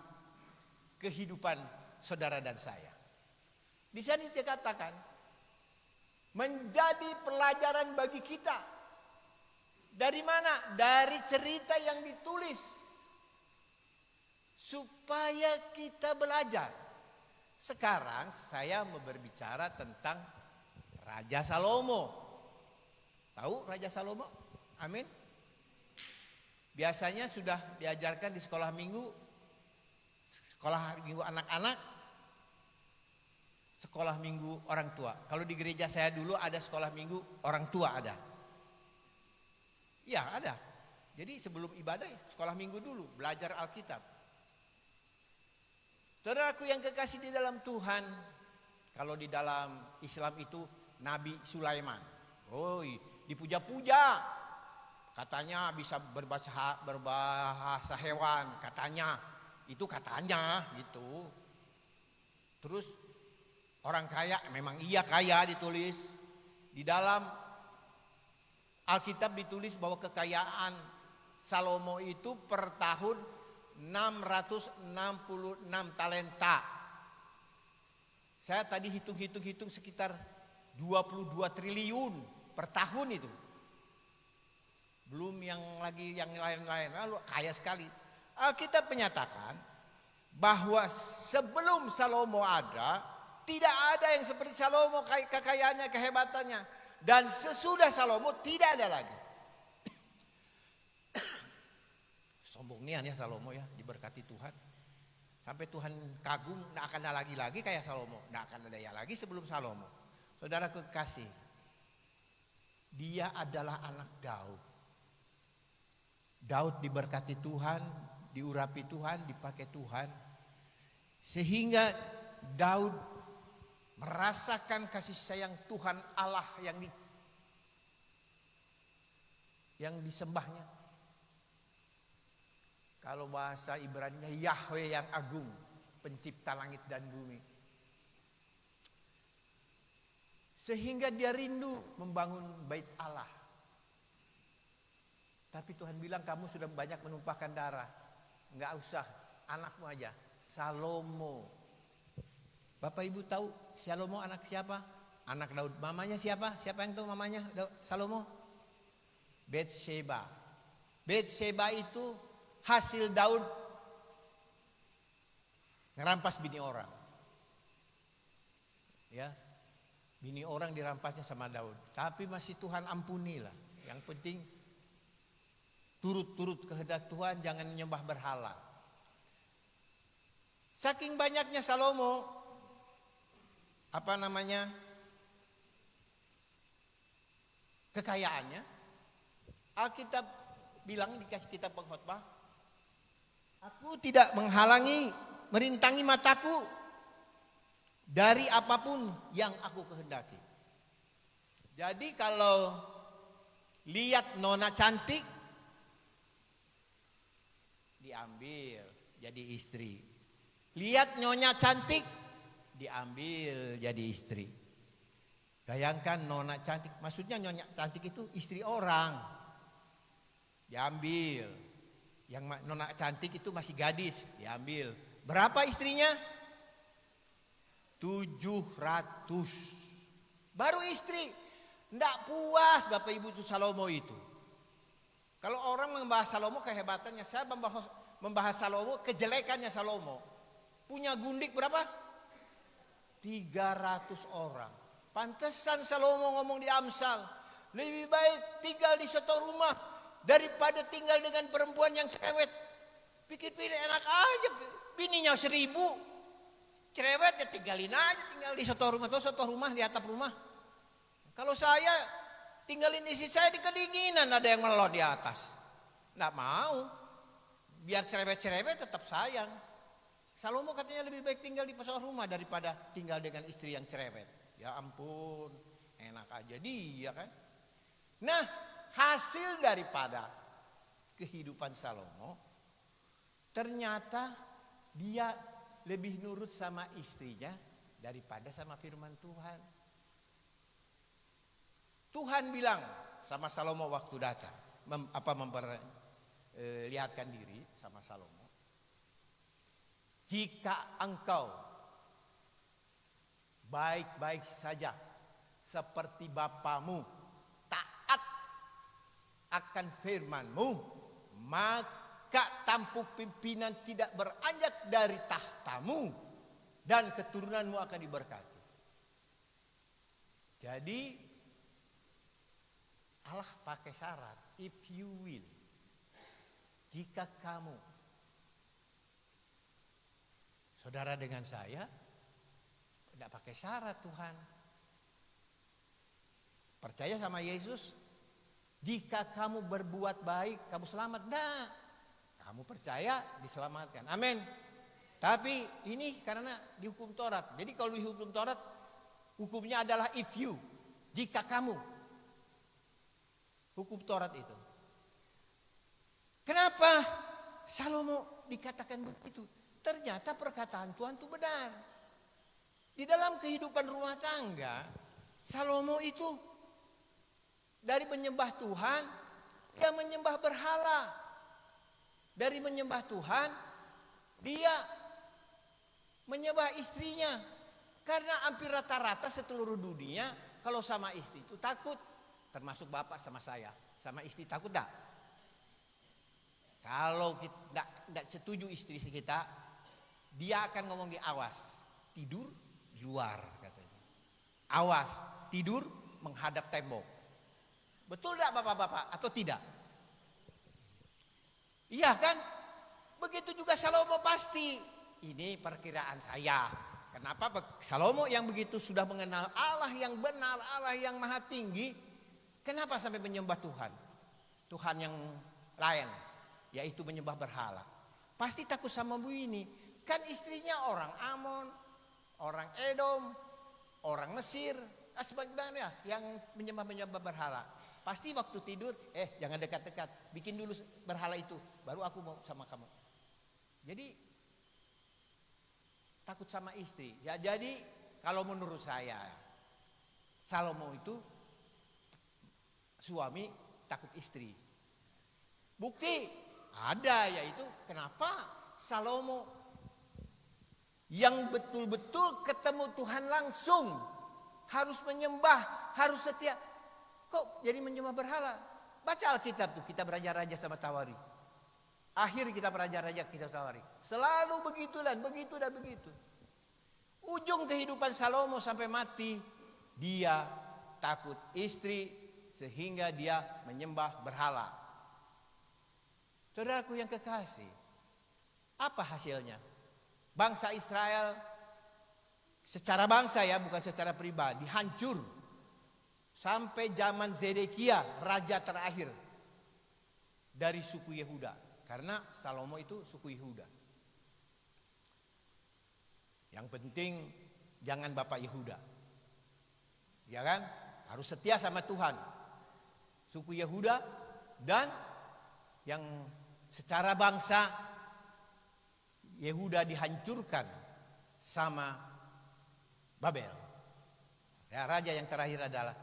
Speaker 2: kehidupan saudara dan saya. Di sini dikatakan menjadi pelajaran bagi kita. Dari mana? Dari cerita yang ditulis. Supaya kita belajar. Sekarang saya mau berbicara tentang Raja Salomo. Tahu Raja Salomo? Amin. Biasanya sudah diajarkan di sekolah minggu anak-anak, sekolah minggu orang tua. Kalau di gereja saya dulu ada sekolah minggu orang tua ada. Ya ada. Jadi sebelum ibadah sekolah minggu dulu belajar Alkitab. Saudaraku yang kekasih di dalam Tuhan, kalau di dalam Islam itu Nabi Sulaiman, dipuja-puja. Katanya bisa berbahasa hewan, katanya. Itu katanya gitu. Terus orang kaya, memang iya kaya ditulis. Di dalam Alkitab ditulis bahwa kekayaan Salomo itu per tahun 666 talenta. Saya tadi hitung sekitar 22 triliun per tahun itu. Belum yang lain-lain. Lalu kaya sekali. Alkitab menyatakan bahwa sebelum Salomo ada, tidak ada yang seperti Salomo kekayaannya, kehebatannya. Dan sesudah Salomo tidak ada lagi. Sombong nian ya Salomo ya, diberkati Tuhan. Sampai Tuhan kagum, tidak akan ada lagi kayak Salomo. Tidak akan ada lagi sebelum Salomo. Saudara kekasih, dia adalah anak Daud. Daud diberkati Tuhan, diurapi Tuhan, dipakai Tuhan. Sehingga Daud merasakan kasih sayang Tuhan Allah yang disembahnya. Kalau bahasa Ibrani-nya Yahweh yang agung, pencipta langit dan bumi. Sehingga dia rindu membangun bait Allah. Tapi Tuhan bilang kamu sudah banyak menumpahkan darah. Enggak usah, anakmu aja. Salomo. Bapak Ibu tahu Salomo anak siapa? Anak Daud. Mamanya siapa? Siapa yang tahu mamanya Salomo? Betsheba. Betsheba itu hasil Daud ngerampas bini orang. Ya. Bini orang dirampasnya sama Daud. Tapi masih Tuhan ampunilah. Yang penting turut-turut kehendak Tuhan, jangan menyembah berhala. Saking banyaknya Salomo, kekayaannya, Alkitab bilang dikasih kitab pengkhotbah, aku tidak merintangi mataku dari apapun yang aku kehendaki. Jadi kalau lihat nona cantik, diambil jadi istri. Lihat nyonya cantik, diambil jadi istri. Bayangkan nona cantik, maksudnya nyonya cantik itu istri orang. Diambil. Yang nona cantik itu masih gadis, diambil. Berapa istrinya? 700. Baru istri. Nggak puas Bapak Ibu Salomo itu. Kalau orang membahas Salomo kehebatannya, saya membahas Salomo kejelekannya Salomo. Punya gundik berapa? 300 orang. Pantesan Salomo ngomong di Amsal, lebih baik tinggal di satu rumah daripada tinggal dengan perempuan yang cerewet. Pikir-pikir enak aja, bininya 1000. cerewet ya tinggalin aja, tinggal di soto rumah, di atap rumah. Kalau saya tinggalin istri saya di kedinginan, ada yang melon di atas. Nggak mau. Biar cerewet-cerewet tetap sayang. Salomo katanya lebih baik tinggal di soto rumah daripada tinggal dengan istri yang cerewet. Ya ampun, enak aja dia kan. Nah, hasil daripada kehidupan Salomo, ternyata dia lebih nurut sama istrinya daripada sama firman Tuhan. Tuhan bilang sama Salomo waktu datang, memperlihatkan diri sama Salomo. Jika engkau baik-baik saja seperti bapamu, taat akan firman-Mu, maka tampuk pimpinan tidak beranjak dari tahtamu dan keturunanmu akan diberkati. Jadi Allah pakai syarat, if you will, jika kamu, saudara dengan saya, tidak pakai syarat Tuhan. Percaya sama Yesus, jika kamu berbuat baik, kamu selamat. Nah, kamu percaya, diselamatkan. Amin. Tapi ini karena dihukum Taurat. Jadi kalau dihukum Taurat, hukumnya adalah if you, jika kamu. Hukum Taurat itu. Kenapa Salomo dikatakan begitu? Ternyata perkataan Tuhan itu benar. Di dalam kehidupan rumah tangga, Salomo itu dari menyembah Tuhan, dia menyembah berhala. Dari menyembah Tuhan, dia menyembah istrinya. Karena hampir rata-rata seluruh dunia, kalau sama istri itu takut. Termasuk bapak sama saya, sama istri takut tak? Kalau kita tidak setuju istri kita, dia akan ngomong di awas, tidur di luar katanya. Awas, tidur menghadap tembok. Betul tidak bapak-bapak atau tidak? Iya kan? Begitu juga Salomo pasti. Ini perkiraan saya. Kenapa Salomo yang begitu sudah mengenal Allah yang benar, Allah yang maha tinggi, kenapa sampai menyembah Tuhan? Tuhan yang lain, yaitu menyembah berhala. Pasti takut sama Bu ini. Kan istrinya orang Amon, orang Edom, orang Mesir, sebagaimana yang menyembah berhala. Pasti waktu tidur, jangan dekat-dekat, bikin dulu berhala itu, baru aku mau sama kamu. Jadi takut sama istri. Ya, jadi kalau menurut saya, Salomo itu suami takut istri. Bukti ada, yaitu kenapa Salomo yang betul-betul ketemu Tuhan langsung, harus menyembah, harus setia, kok jadi menyembah berhala? Baca Alkitab tuh, kitab Raja-Raja sama Tawari. Akhir kitab Raja-Raja, kitab Tawari. Selalu begitu dan begitu dan begitu. Ujung kehidupan Salomo sampai mati, dia takut istri, sehingga dia menyembah berhala. Saudaraku yang kekasih, apa hasilnya? Bangsa Israel secara bangsa ya, bukan secara pribadi, hancur. Sampai zaman Zedekia, raja terakhir dari suku Yehuda. Karena Salomo itu suku Yehuda. Yang penting jangan bapak Yehuda. Ya kan? Harus setia sama Tuhan. Suku Yehuda dan yang secara bangsa Yehuda dihancurkan sama Babel. Ya, raja yang terakhir adalah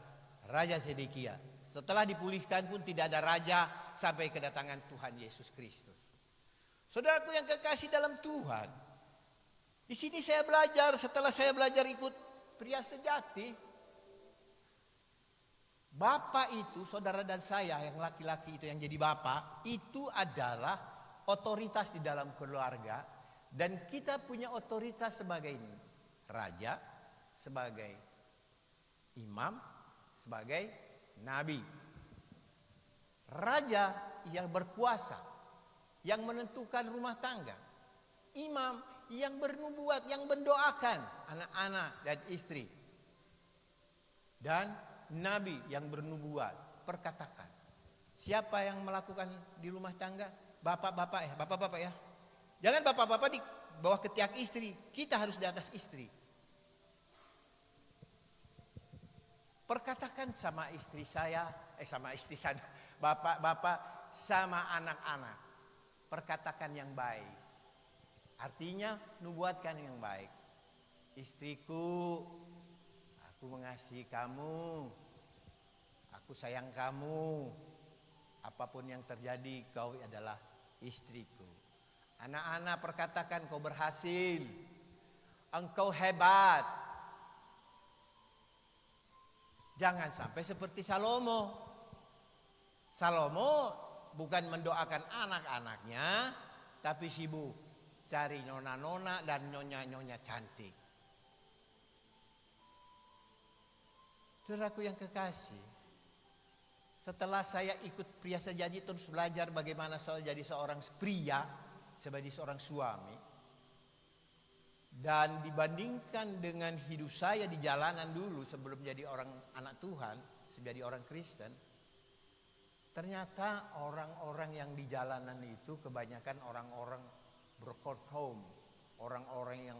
Speaker 2: Raja Zedekia. Setelah dipulihkan pun tidak ada raja sampai kedatangan Tuhan Yesus Kristus. Saudaraku yang kekasih dalam Tuhan, di sini saya belajar, setelah saya belajar ikut pria sejati, bapak itu, saudara dan saya yang laki-laki itu yang jadi bapak, itu adalah otoritas di dalam keluarga. Dan kita punya otoritas sebagai ini, raja, sebagai imam, sebagai nabi. Raja yang berkuasa, yang menentukan rumah tangga. Imam yang bernubuat, yang mendoakan anak-anak dan istri. Dan nabi yang bernubuat, perkatakan. Siapa yang melakukan di rumah tangga? Bapak-bapak ya, bapak-bapak ya. Jangan bapak-bapak di bawah ketiak istri, kita harus di atas istri. Perkatakan sama istri saya, sama istri saya, bapak-bapak sama anak-anak. Perkatakan yang baik. Artinya nubuatkan yang baik. Istriku, aku mengasihi kamu. Aku sayang kamu. Apapun yang terjadi, kau adalah istriku. Anak-anak perkatakan kau berhasil. Engkau hebat. Jangan sampai seperti Salomo. Salomo bukan mendoakan anak-anaknya, tapi sibuk cari nona-nona dan nyonya-nyonya cantik. Saudaraku yang kekasih, setelah saya ikut pria sejati terus belajar bagaimana saya jadi seorang pria, sebagai seorang suami, dan dibandingkan dengan hidup saya di jalanan dulu sebelum jadi orang anak Tuhan, menjadi orang Kristen, ternyata orang-orang yang di jalanan itu kebanyakan orang-orang broken home, orang-orang yang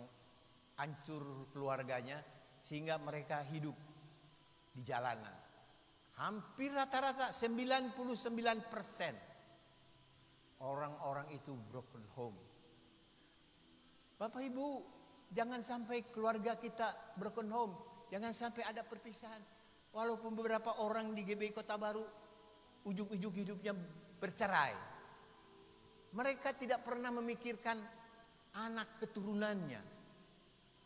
Speaker 2: hancur keluarganya sehingga mereka hidup di jalanan. Hampir rata-rata 99% orang-orang itu broken home. Bapak Ibu, jangan sampai keluarga kita broken home, jangan sampai ada perpisahan. Walaupun beberapa orang di GBI Kota Baru ujung-ujung hidupnya bercerai, mereka tidak pernah memikirkan anak keturunannya.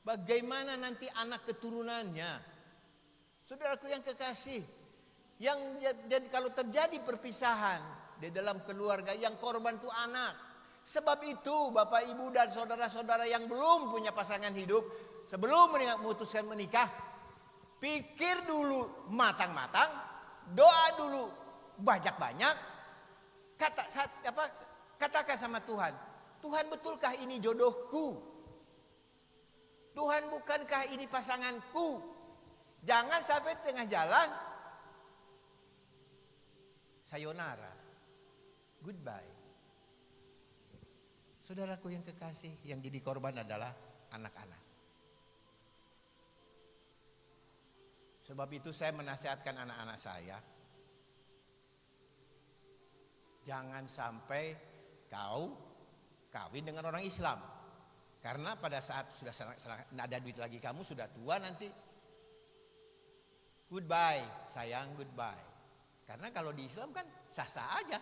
Speaker 2: Bagaimana nanti anak keturunannya? Saudaraku yang kekasih, yang jadi kalau terjadi perpisahan di dalam keluarga, yang korban itu anak. Sebab itu Bapak Ibu dan saudara-saudara yang belum punya pasangan hidup, sebelum memutuskan menikah, pikir dulu matang-matang, doa dulu banyak-banyak, katakan sama Tuhan, Tuhan betulkah ini jodohku? Tuhan bukankah ini pasanganku? Jangan sampai tengah jalan sayonara, goodbye. Saudaraku yang kekasih, yang jadi korban adalah anak-anak. Sebab itu saya menasihatkan anak-anak saya, jangan sampai kau kawin dengan orang Islam. Karena pada saat sudah tidak ada duit lagi, kamu sudah tua nanti, goodbye sayang, goodbye. Karena kalau di Islam kan sah-sah aja.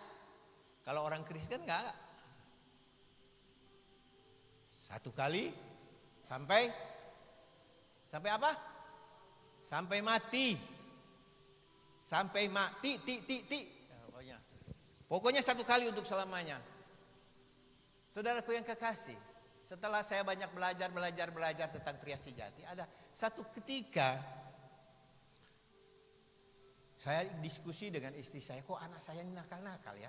Speaker 2: Kalau orang Kristen enggak. Satu kali sampai apa? Sampai mati. Sampai mati, pokoknya satu kali untuk selamanya. Saudaraku yang kekasih, setelah saya banyak belajar tentang pria sejati, ada satu ketika saya diskusi dengan istri saya, kok anak saya ini nakal-nakal ya?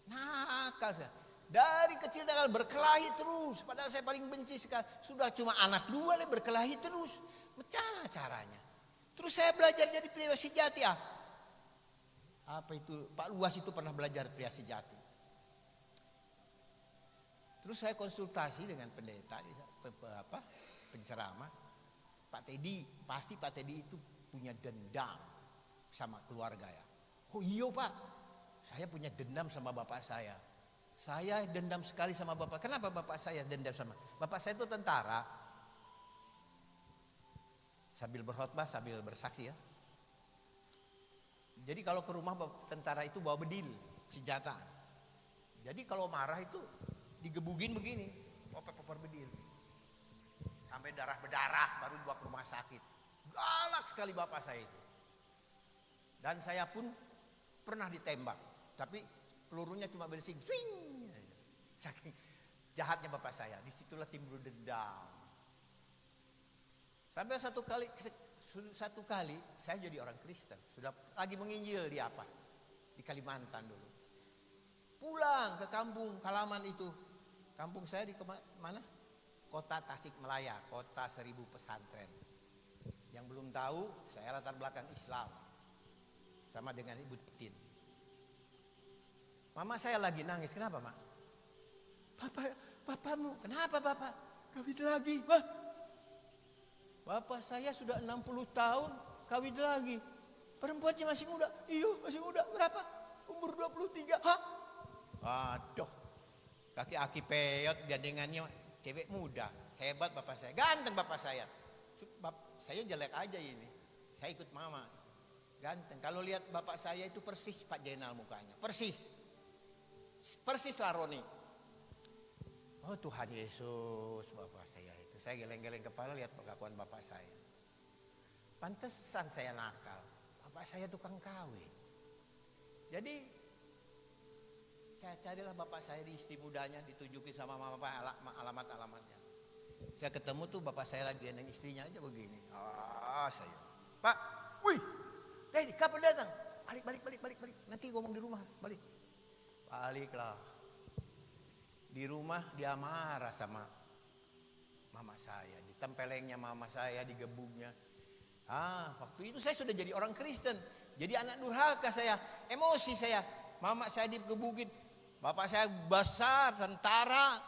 Speaker 2: Nakal saya. Dari kecil nakal, berkelahi terus. Padahal saya paling benci sekali. Sudah cuma anak dua berkelahi terus. Macam caranya? Terus saya belajar jadi pria sejati. Apa itu? Pak Luas itu pernah belajar pria sejati. Terus saya konsultasi dengan pendeta, penceramah. Pak Teddy, pasti Pak Teddy itu punya dendam sama keluarga ya. Oh iya Pak, saya punya dendam sama bapak saya. Saya dendam sekali sama bapak. Kenapa bapak saya dendam sama? Bapak saya itu tentara. Sambil berkhotbah, sambil bersaksi ya. Jadi kalau ke rumah tentara itu bawa bedil, senjata. Jadi kalau marah itu digebugin begini, popor bedil. Sampai darah berdarah baru dibawa ke rumah sakit. Galak sekali bapak saya itu. Dan saya pun pernah ditembak, tapi pelurunya cuma bersing, swing. Saking jahatnya bapak saya, disitulah timbul dendam. Sampai satu kali saya jadi orang Kristen, sudah lagi menginjil di Kalimantan dulu. Pulang ke kampung halaman itu, kampung saya di mana? kota Tasikmalaya, kota 1000 pesantren. Yang belum tahu, saya latar belakang Islam. Sama dengan Ibu Titin. Mama saya lagi nangis, kenapa Mak? Bapakmu, kenapa Bapak? Kawin lagi, Wah. Bapak saya sudah 60 tahun, kawin lagi. Perempuannya masih muda, iya masih muda, berapa? Umur 23, hah? Aduh, kaki aki peyot gandengannya cewek muda. Hebat Bapak saya, ganteng Bapak saya. Saya jelek aja ini, saya ikut Mama. Ganteng, kalau lihat Bapak saya itu persis Pak Jenal mukanya, persis lah Roni. Oh Tuhan Yesus, Bapak saya itu. Saya geleng-geleng kepala lihat pengakuan Bapak saya. Pantesan saya nakal. Bapak saya tukang kawin. Jadi saya carilah Bapak saya di istri mudanya, ditunjukin sama Mama alamat-alamatnya. Saya ketemu tuh Bapak saya lagi dengan istrinya aja begini. Saya. Pak, wih, Teddy kapan datang? Balik. Nanti ngomong di rumah, balik. Baliklah. Di rumah dia marah sama mama saya, ditempelengnya mama saya, digebugnya. Waktu itu saya sudah jadi orang Kristen, jadi anak durhaka saya, emosi saya. Mama saya digebugin, bapak saya besar tentara.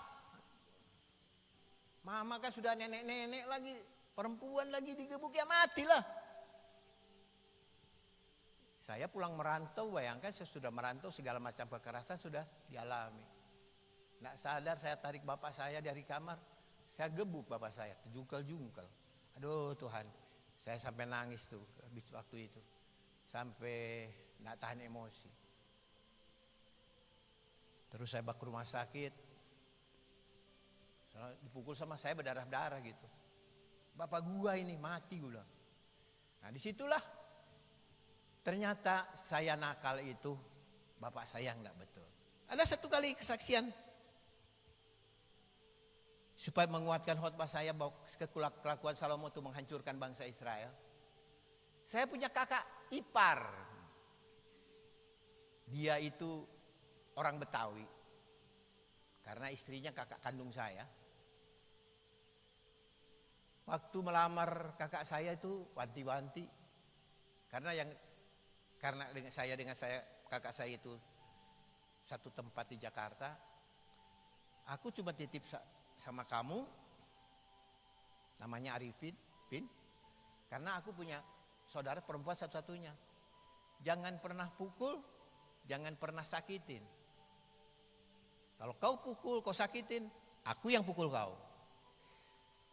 Speaker 2: Mama kan sudah nenek-nenek lagi, perempuan lagi digebuk, ya matilah. Saya pulang merantau, bayangkan saya sudah merantau, segala macam kekerasan sudah dialami. Nggak sadar saya tarik bapak saya dari kamar, saya gebuk bapak saya, jungkel-jungkel. Aduh Tuhan, saya sampai nangis tuh habis waktu itu, sampai nggak tahan emosi. Terus saya bawa ke rumah sakit, dipukul sama saya berdarah-darah gitu. Bapak gua ini mati gua. Nah disitulah ternyata saya nakal itu bapak saya nggak betul. Ada satu kali kesaksian. Supaya menguatkan khotbah saya bahwa kelakuan Salomo itu menghancurkan bangsa Israel. Saya punya kakak ipar. Dia itu orang Betawi. Karena istrinya kakak kandung saya. Waktu melamar kakak saya itu wanti-wanti. Karena dengan saya kakak saya itu satu tempat di Jakarta. Aku cuma titip sama kamu, namanya Arifin, karena aku punya saudara perempuan satu-satunya. Jangan pernah pukul, jangan pernah sakitin. Kalau kau pukul, kau sakitin, aku yang pukul kau.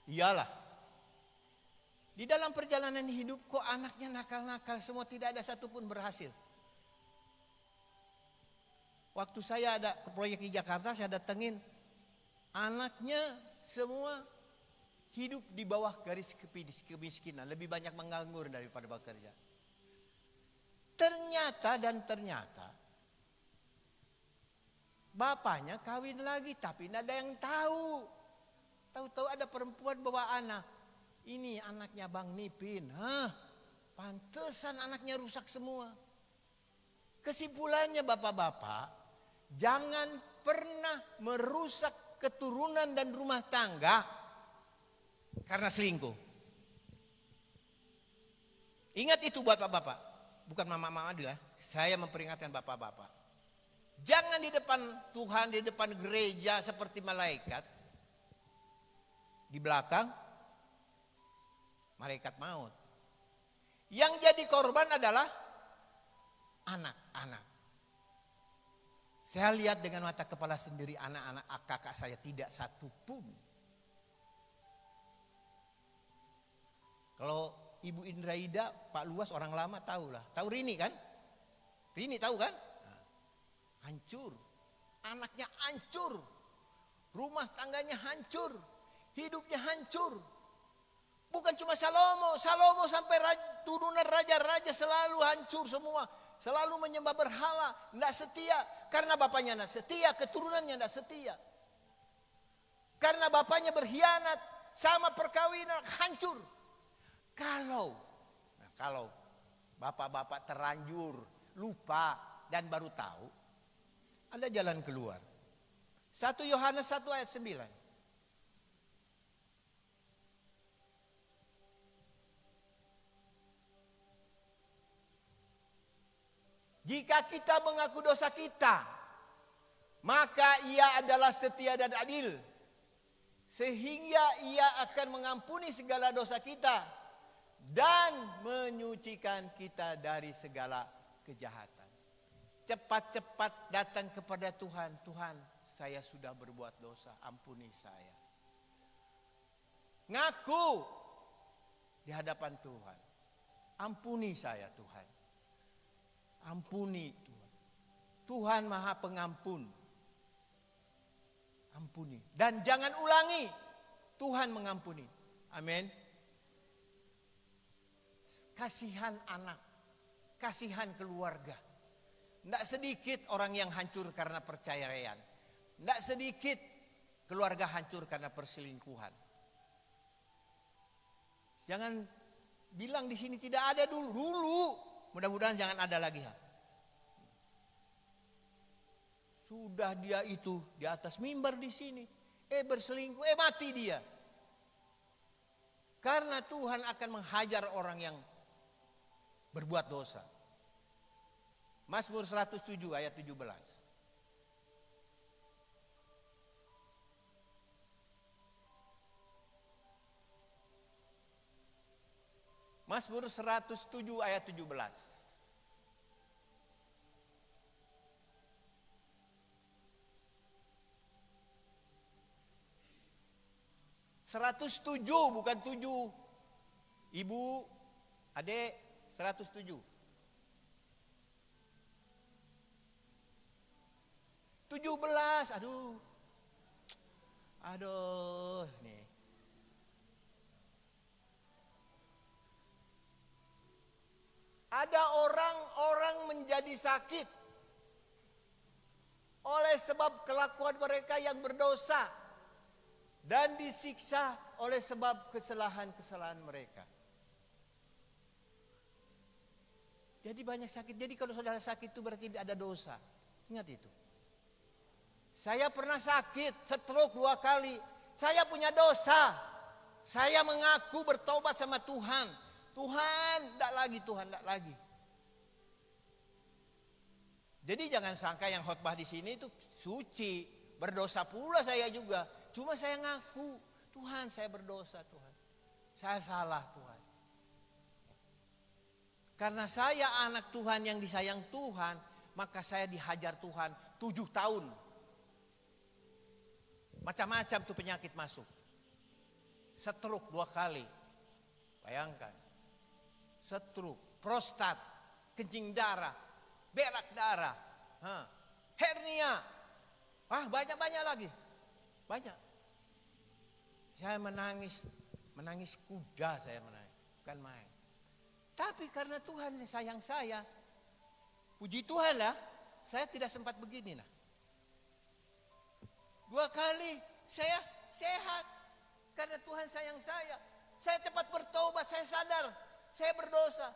Speaker 2: Iyalah. Di dalam perjalanan hidup kok anaknya nakal-nakal semua, tidak ada satupun berhasil. Waktu saya ada proyek di Jakarta, saya datengin. Anaknya semua hidup di bawah garis kemiskinan, lebih banyak menganggur daripada bekerja. Ternyata bapaknya kawin lagi, tapi tidak ada yang tahu. Tahu-tahu ada perempuan bawa anak. Ini anaknya Bang Nipin. Pantesan anaknya rusak semua. Kesimpulannya bapak-bapak, jangan pernah merusak keturunan dan rumah tangga karena selingkuh. Ingat itu buat bapak-bapak, bukan mama-mama adalah. Saya memperingatkan bapak-bapak. Jangan di depan Tuhan, di depan gereja seperti malaikat. Di belakang malaikat maut. Yang jadi korban adalah anak-anak. Saya lihat dengan mata kepala sendiri anak-anak kakak saya tidak satu pun. Kalau Ibu Indraida, Pak Luas orang lama tahulah. Tahu Rini kan? Rini tahu kan? Hancur. Anaknya hancur. Rumah tangganya hancur. Hidupnya hancur. Bukan cuma Salomo sampai turunan raja-raja selalu hancur semua. Selalu menyembah berhala, tidak setia. Karena bapaknya tidak setia, keturunannya tidak setia. Karena bapaknya berkhianat, sama perkawinan hancur. Kalau bapak-bapak terlanjur, lupa dan baru tahu, ada jalan keluar. 1 Yohanes 1 ayat 9.
Speaker 3: Jika kita mengaku dosa kita, maka Ia adalah setia dan adil, sehingga Ia akan mengampuni segala dosa kita dan menyucikan kita dari segala kejahatan. Cepat-cepat datang kepada Tuhan. Tuhan, saya sudah berbuat dosa, ampuni saya. Ngaku di hadapan Tuhan. Ampuni saya Tuhan. Ampuni Tuhan. Tuhan Maha Pengampun. Ampuni. Dan jangan ulangi. Tuhan mengampuni. Amin. Kasihan anak. Kasihan keluarga. Tidak sedikit orang yang hancur karena perceraian. Tidak sedikit keluarga hancur karena perselingkuhan. Jangan bilang di sini tidak ada dulu. Mudah-mudahan jangan ada lagi. Sudah dia itu di atas mimbar di sini. Berselingkuh, mati dia. Karena Tuhan akan menghajar orang yang berbuat dosa. Mazmur 107 ayat 17. Mazmur 107 ayat 17. Seratus tujuh, bukan 7. Ibu, adik, 107. 17, aduh, nih. Ada orang menjadi sakit oleh sebab kelakuan mereka yang berdosa dan disiksa oleh sebab kesalahan-kesalahan mereka. Jadi banyak sakit. Jadi kalau saudara sakit itu berarti ada dosa. Ingat itu. Saya pernah sakit, stroke 2 kali. Saya punya dosa. Saya mengaku bertobat sama Tuhan. Tuhan, tidak lagi, Tuhan, tidak lagi. Jadi jangan sangka yang khotbah di sini itu suci. Berdosa pula saya juga. Cuma saya ngaku, Tuhan saya berdosa Tuhan. Saya salah Tuhan. Karena saya anak Tuhan yang disayang Tuhan, maka saya dihajar Tuhan 7 tahun. Macam-macam tuh penyakit masuk. Stroke 2 kali. Bayangkan. Stroke, prostat, kencing darah, berak darah, hernia. Banyak-banyak lagi. Banyak. Saya menangis kuda saya menangis. Bukan main. Tapi karena Tuhan sayang saya, puji Tuhan lah, saya tidak sempat begini lah. 2 kali saya sehat karena Tuhan sayang saya. Saya cepat bertobat, saya sadar saya berdosa.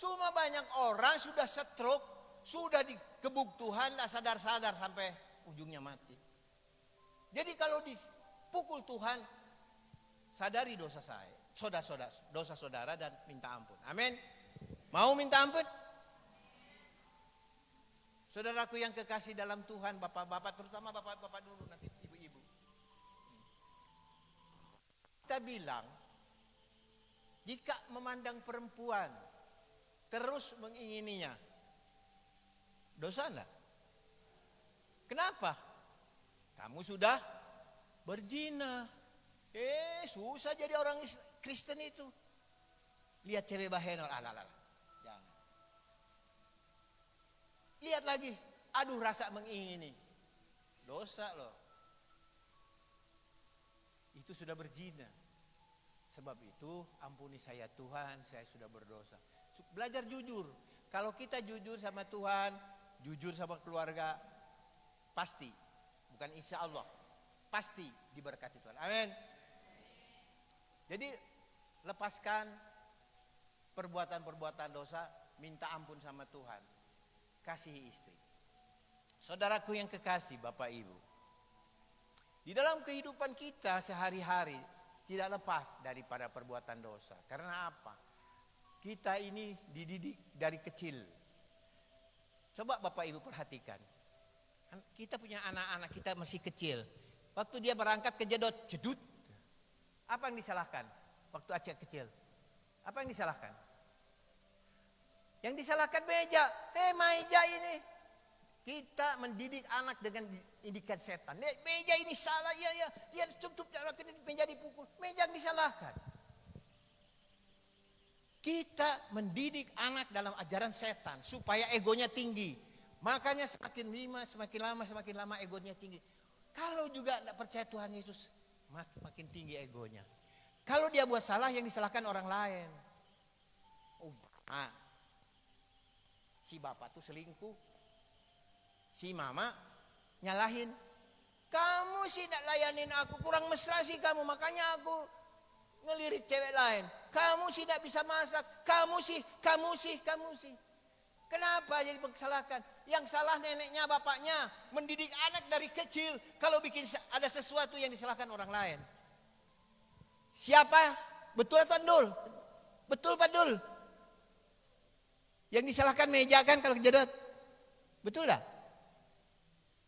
Speaker 3: Cuma banyak orang sudah stroke, sudah dikebuk Tuhan, tidak sadar-sadar sampai ujungnya mati. Jadi kalau dipukul Tuhan, sadari dosa saya, dosa saudara dan minta ampun. Amin. Mau minta ampun? Saudaraku yang kekasih dalam Tuhan, bapak-bapak, terutama bapak-bapak dulu, nanti ibu-ibu. Kita bilang, jika memandang perempuan terus mengingininya, dosa enggak? Kenapa? Kamu sudah berzina. Susah jadi orang Kristen itu. Lihat cewek bahenol, jangan. Lihat lagi, aduh rasa mengingini. Dosa loh. Itu sudah berzina. Sebab itu ampuni saya Tuhan, saya sudah berdosa. Belajar jujur. Kalau kita jujur sama Tuhan, jujur sama keluarga, pasti, bukan insya Allah, pasti diberkati Tuhan. Amin. Jadi lepaskan perbuatan-perbuatan dosa, minta ampun sama Tuhan. Kasihi istri. Saudaraku yang kekasih, Bapak Ibu. Di dalam kehidupan kita sehari-hari tidak lepas daripada perbuatan dosa. Karena apa? Kita ini dididik dari kecil. Coba Bapak Ibu perhatikan. Kita punya anak-anak kita masih kecil. Waktu dia berangkat kejedot, jedut. Apa yang disalahkan? Waktu Aceh kecil. Apa yang disalahkan? Yang disalahkan meja. Meja ini. Kita mendidik anak dengan didikan setan. Meja ini salah, ya. Dia cukup meja dipukul. Meja yang disalahkan. Kita mendidik anak dalam ajaran setan supaya egonya tinggi. Makanya semakin lama egonya tinggi. Kalau juga tidak percaya Tuhan Yesus, makin tinggi egonya. Kalau dia buat salah, yang disalahkan orang lain. Si bapak tuh selingkuh. Si mama nyalahin. Kamu sih tidak layanin aku, kurang mesra sih kamu, makanya aku ngelirik cewek lain. Kamu sih tidak bisa masak, kamu sih. Kenapa jadi disalahkan? Yang salah neneknya, bapaknya, mendidik anak dari kecil. Kalau bikin ada sesuatu yang disalahkan orang lain. Siapa? Betul atau Dul? Betul Pak Dul? Yang disalahkan meja kan kalau kejedot. Betul dah?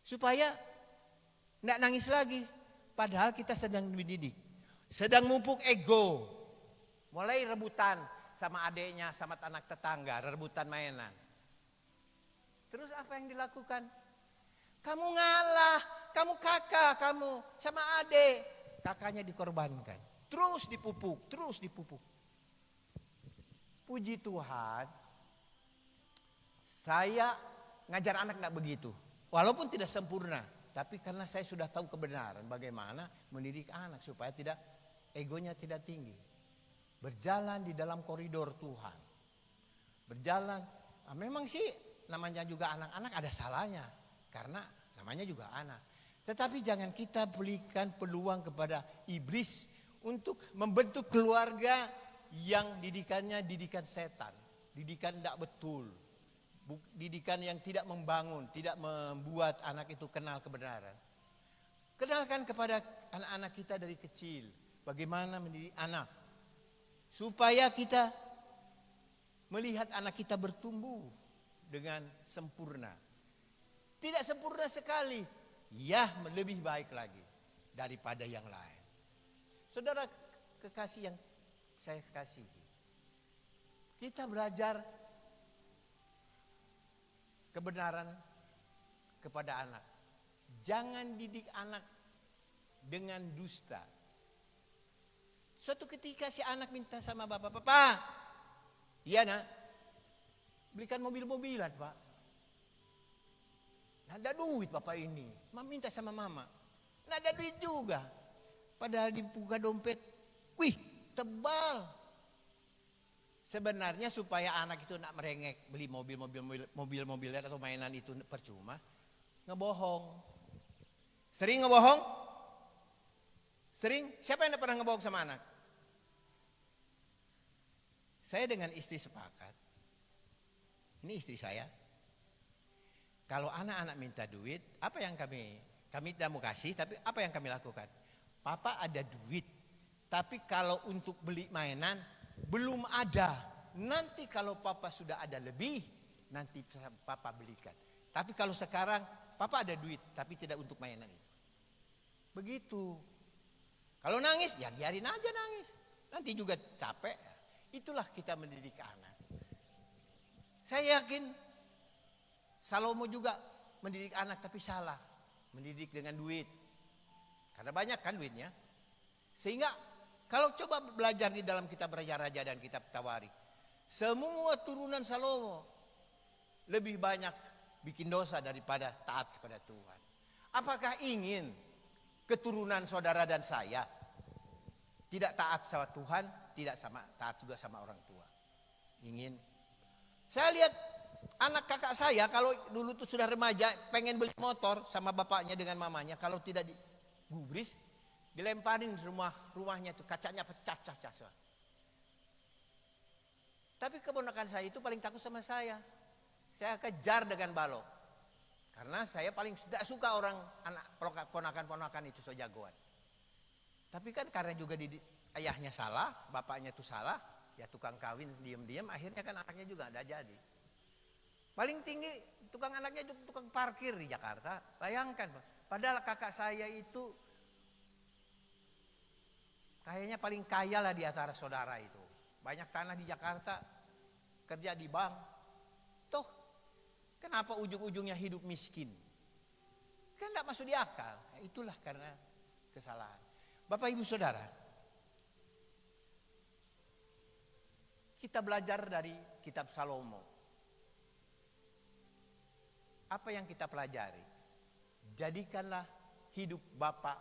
Speaker 3: Supaya tidak nangis lagi. Padahal kita sedang dididik. Sedang mupuk ego. Mulai rebutan sama adiknya, sama anak tetangga. Rebutan mainan. Terus apa yang dilakukan? Kamu ngalah. Kamu kakak kamu sama adik. Kakaknya dikorbankan. Terus dipupuk. Puji Tuhan. Saya ngajar anak tidak begitu. Walaupun tidak sempurna, tapi karena saya sudah tahu kebenaran bagaimana mendidik anak supaya egonya tidak tinggi. Berjalan di dalam koridor Tuhan. Berjalan, memang sih namanya juga anak-anak ada salahnya. Karena namanya juga anak. Tetapi jangan kita berikan peluang kepada iblis untuk membentuk keluarga yang didikannya didikan setan. Didikan tidak betul. Didikan yang tidak membangun, tidak membuat anak itu kenal kebenaran. Kenalkan kepada anak-anak kita dari kecil bagaimana mendidik anak supaya kita melihat anak kita bertumbuh dengan sempurna. Tidak sempurna sekali, ya lebih baik lagi daripada yang lain. Saudara kekasih yang saya kasihi, kita belajar kebenaran kepada anak. Jangan didik anak dengan dusta. Suatu ketika si anak minta sama bapak, "Papa, iya nak, belikan mobil-mobilan pak." Nggak ada duit bapak ini. Mama minta sama mama. Nggak ada duit juga. Padahal dibuka dompet, wih tebal. Sebenarnya supaya anak itu nak merengek beli mobil-mobilan atau mainan itu percuma, ngebohong. Sering ngebohong? Sering? Siapa yang pernah ngebohong sama anak? Saya dengan istri sepakat. Ini istri saya. Kalau anak-anak minta duit, apa yang kami tidak mau kasih, tapi apa yang kami lakukan? Papa ada duit, tapi kalau untuk beli mainan belum ada. Nanti kalau papa sudah ada lebih, nanti papa belikan. Tapi kalau sekarang papa ada duit, tapi tidak untuk mainan itu. Begitu. Kalau nangis, ya biarin aja nangis. Nanti juga capek. Itulah kita mendidik anak. Saya yakin Salomo juga mendidik anak tapi salah. Mendidik dengan duit. Karena banyak kan duitnya. Sehingga kalau coba belajar di dalam kitab Raja-Raja dan kitab Tawarikh, semua turunan Salomo lebih banyak bikin dosa daripada taat kepada Tuhan. Apakah ingin keturunan saudara dan saya tidak taat sama Tuhan, tidak taat juga sama orang tua? Ingin. Saya lihat anak kakak saya kalau dulu tuh sudah remaja pengen beli motor sama bapaknya dengan mamanya, kalau tidak digubris dilemparin rumahnya tuh kacanya pecah. Tapi keponakan saya itu paling takut sama saya. Saya kejar dengan balok. Karena saya paling tidak suka orang anak ponakan-ponakan itu so jagoan. Tapi kan karena juga ayahnya salah, bapaknya itu salah, ya tukang kawin diam-diam akhirnya kan anaknya juga ada jadi. Paling tinggi tukang anaknya tukang parkir di Jakarta. Bayangkan, padahal kakak saya itu kayaknya paling kaya lah di antara saudara itu. Banyak tanah di Jakarta, kerja di bank. Toh, kenapa ujung-ujungnya hidup miskin? Kan tidak masuk di akal. Itulah karena kesalahan. Bapak Ibu Saudara, kita belajar dari kitab Salomo. Apa yang kita pelajari? Jadikanlah hidup Bapak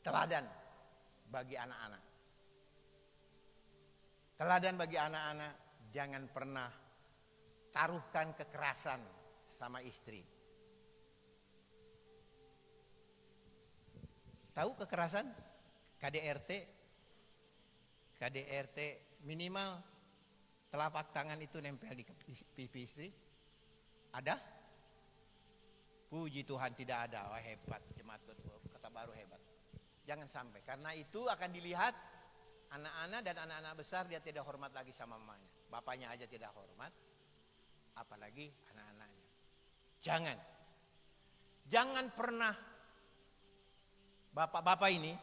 Speaker 3: teladan bagi anak-anak. Teladan bagi anak-anak, jangan pernah taruhkan kekerasan sama istri. Tahu kekerasan? KDRT minimal telapak tangan itu nempel di pipi istri. Ada? Puji Tuhan tidak ada. Wah, hebat, jemaat Kota Baru hebat. Jangan sampai, karena itu akan dilihat anak-anak dan anak-anak besar, dia tidak hormat lagi sama mamanya. Bapaknya aja tidak hormat, apalagi anak-anaknya. Jangan pernah bapak-bapak ini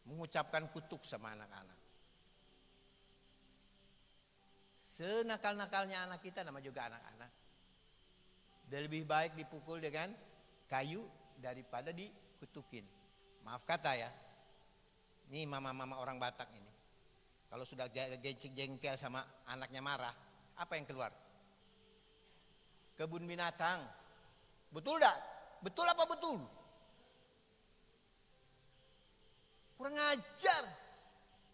Speaker 3: mengucapkan kutuk sama anak-anak. Senakal-nakalnya anak kita, nama juga anak-anak, dan lebih baik dipukul dengan kayu daripada dikutukin. Maaf kata ya, ini mama-mama orang Batak ini, kalau sudah jengkel sama anaknya marah, apa yang keluar? Kebun binatang. Betul dak? Betul apa betul? Kurang ajar.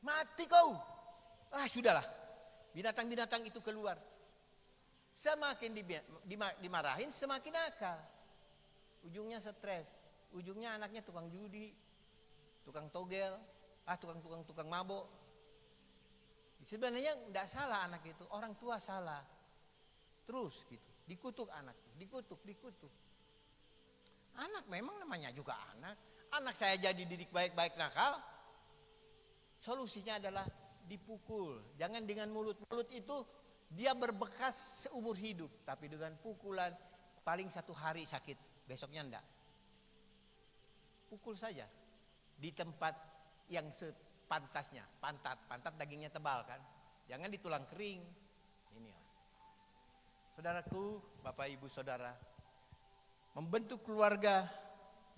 Speaker 3: Mati kau. Ah, sudahlah. Binatang-binatang itu keluar. Semakin dimarahin, semakin nakal. Ujungnya stres. Ujungnya anaknya tukang judi, tukang togel, tukang mabok. Sebenarnya tidak salah anak itu, orang tua salah. Terus gitu, dikutuk anak, dikutuk. Anak memang namanya juga anak. Anak saya jadi didik baik-baik nakal, solusinya adalah dipukul. Jangan dengan mulut. Mulut itu dia berbekas seumur hidup, tapi dengan pukulan paling 1 hari sakit, besoknya enggak. Pukul saja di tempat yang sepantasnya. Pantat dagingnya tebal kan, jangan di tulang kering. Ini saudaraku, Bapak Ibu Saudara, membentuk keluarga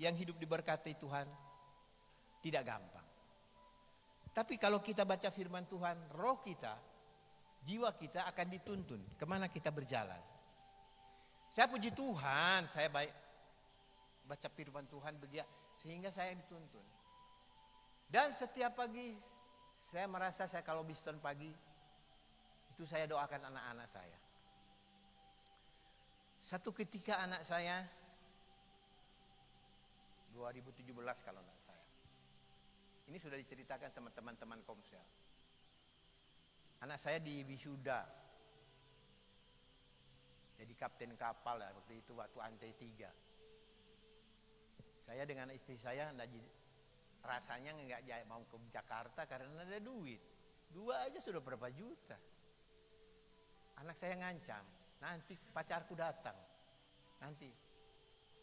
Speaker 3: yang hidup diberkati Tuhan tidak gampang. Tapi kalau kita baca firman Tuhan, roh kita, jiwa kita akan dituntun kemana kita berjalan. Saya puji Tuhan, saya baik baca firman Tuhan begitu, sehingga saya dituntun. Dan setiap pagi saya merasa saya kalau biston pagi itu saya doakan anak-anak saya. Satu ketika anak saya 2017 kalau enggak saya. Ini sudah diceritakan sama teman-teman Komsel. Anak saya di wisuda. Jadi kapten kapal lah waktu itu, waktu Antai 3. Saya dengan istri saya rasanya enggak mau ke Jakarta karena ada duit. 2 aja sudah berapa juta. Anak saya ngancam, nanti pacarku datang. Nanti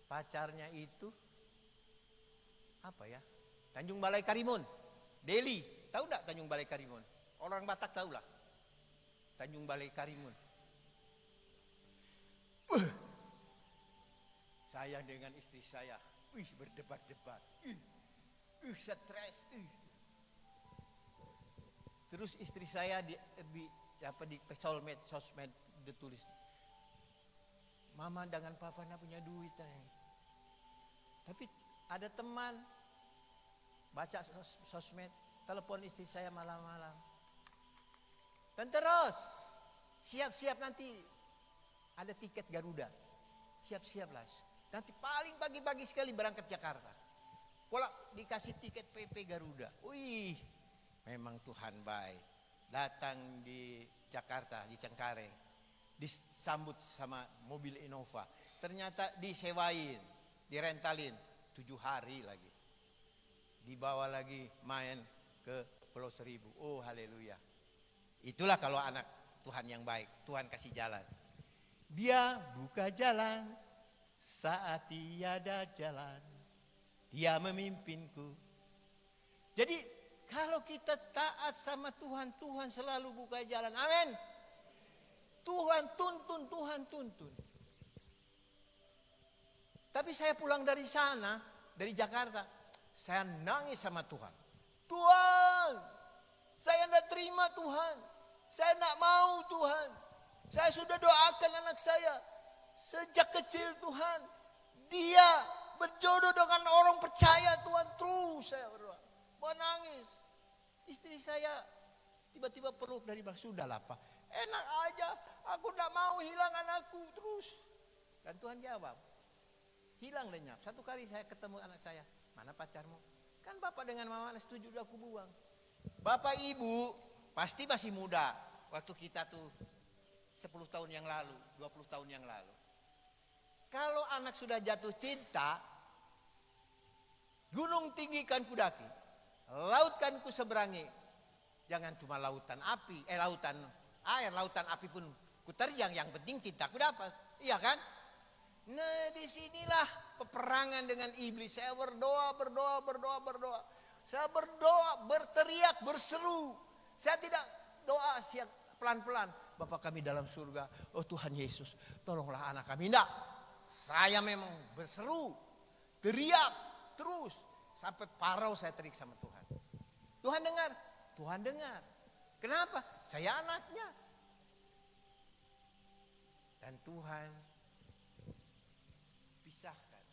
Speaker 3: pacarnya itu apa ya? Tanjung Balai Karimun, Deli. Tahu enggak Tanjung Balai Karimun? Orang Batak tahu lah. Tanjung Balai Karimun. Saya dengan istri saya, berdebat-debat. Stres. Terus istri saya di sosmed ditulis, Mama dengan Papa nak punya duit. Tapi ada teman baca sosmed, telepon istri saya malam-malam. Dan terus siap-siap nanti ada tiket Garuda. Siap-siaplah. Nanti paling pagi-pagi sekali berangkat Jakarta. Kalau dikasih tiket PP Garuda. Wih, memang Tuhan baik. Datang di Jakarta, di Cengkareng, disambut sama mobil Innova. Ternyata disewain, direntalin 7 hari lagi. Dibawa lagi main ke Pulau Seribu. Oh haleluya. Itulah kalau anak
Speaker 2: Tuhan yang baik, Tuhan kasih jalan. Dia buka jalan saat tiada jalan. Dia memimpinku. Jadi kalau kita taat sama Tuhan, Tuhan selalu buka jalan. Amin. Tuhan tuntun, Tuhan tuntun. Tapi saya pulang dari sana, dari Jakarta, saya nangis sama Tuhan. Tuhan, saya tidak terima Tuhan. Saya tidak mau Tuhan. Saya sudah doakan anak saya. Sejak kecil Tuhan. Dia berjodoh dengan orang percaya Tuhan. Terus saya berdoa. Menangis. Istri saya tiba-tiba peluk dari belakang. Sudahlah Pak. Enak aja. Aku tidak mau hilang anakku terus. Dan Tuhan jawab. Hilang lenyap. Satu kali saya ketemu anak saya. Mana pacarmu? Kan Bapak dengan Mama setuju aku buang. Bapak Ibu pasti masih muda. Waktu kita tuh 10 tahun yang lalu, 20 tahun yang lalu. Kalau anak sudah jatuh cinta, gunung tinggikan ku daki, laut kan ku seberangi. Jangan cuma lautan api, lautan air, lautan api pun ku terjang. Yang penting cintaku dapat, iya kan? Nah disinilah peperangan dengan iblis. Saya berdoa. Saya berdoa, berteriak, berseru. Saya tidak doa siap pelan-pelan. Bapak kami dalam surga, oh Tuhan Yesus, tolonglah anak kami. Tidak, saya memang berseru, teriak terus. Sampai parau saya teriak sama Tuhan. Tuhan dengar, Tuhan dengar. Kenapa? Saya anaknya. Dan Tuhan pisahkan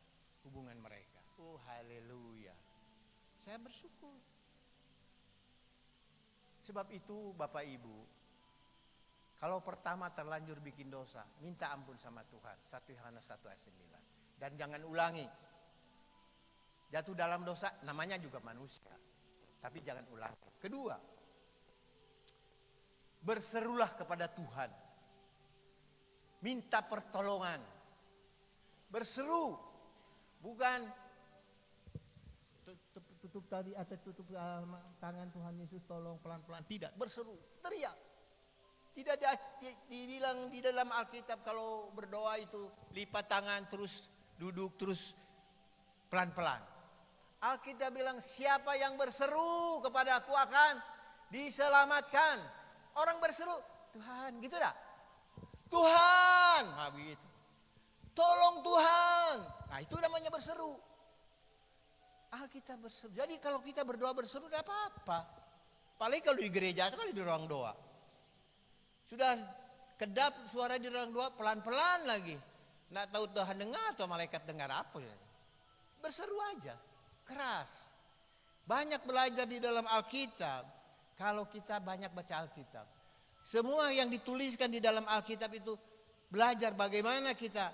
Speaker 2: hubungan mereka. Oh haleluya. Saya bersyukur. Sebab itu Bapak Ibu, kalau pertama terlanjur bikin dosa, minta ampun sama Tuhan. 1 Yohanes 1 ayat 9. Dan jangan ulangi. Jatuh dalam dosa namanya juga manusia. Tapi jangan ulangi. Kedua, berserulah kepada Tuhan. Minta pertolongan. Berseru. Bukan tutup tadi atau tutup tangan Tuhan Yesus tolong pelan-pelan. Tidak, berseru, teriak. Tidak dibilang di dalam Alkitab kalau berdoa itu lipat tangan terus duduk terus pelan-pelan. Alkitab bilang siapa yang berseru kepada aku akan diselamatkan. Orang berseru, Tuhan, gitu dah. Tuhan, nah begitu. Tolong Tuhan. Nah itu namanya berseru. Alkitab berseru. Jadi kalau kita berdoa berseru tidak apa-apa. Paling kalau di gereja atau di ruang doa. Sudah kedap suara di ruang doa pelan-pelan lagi. Nggak tahu Tuhan dengar atau malaikat dengar apa. Berseru aja. Keras. Banyak belajar di dalam Alkitab. Kalau kita banyak baca Alkitab. Semua yang dituliskan di dalam Alkitab itu belajar bagaimana kita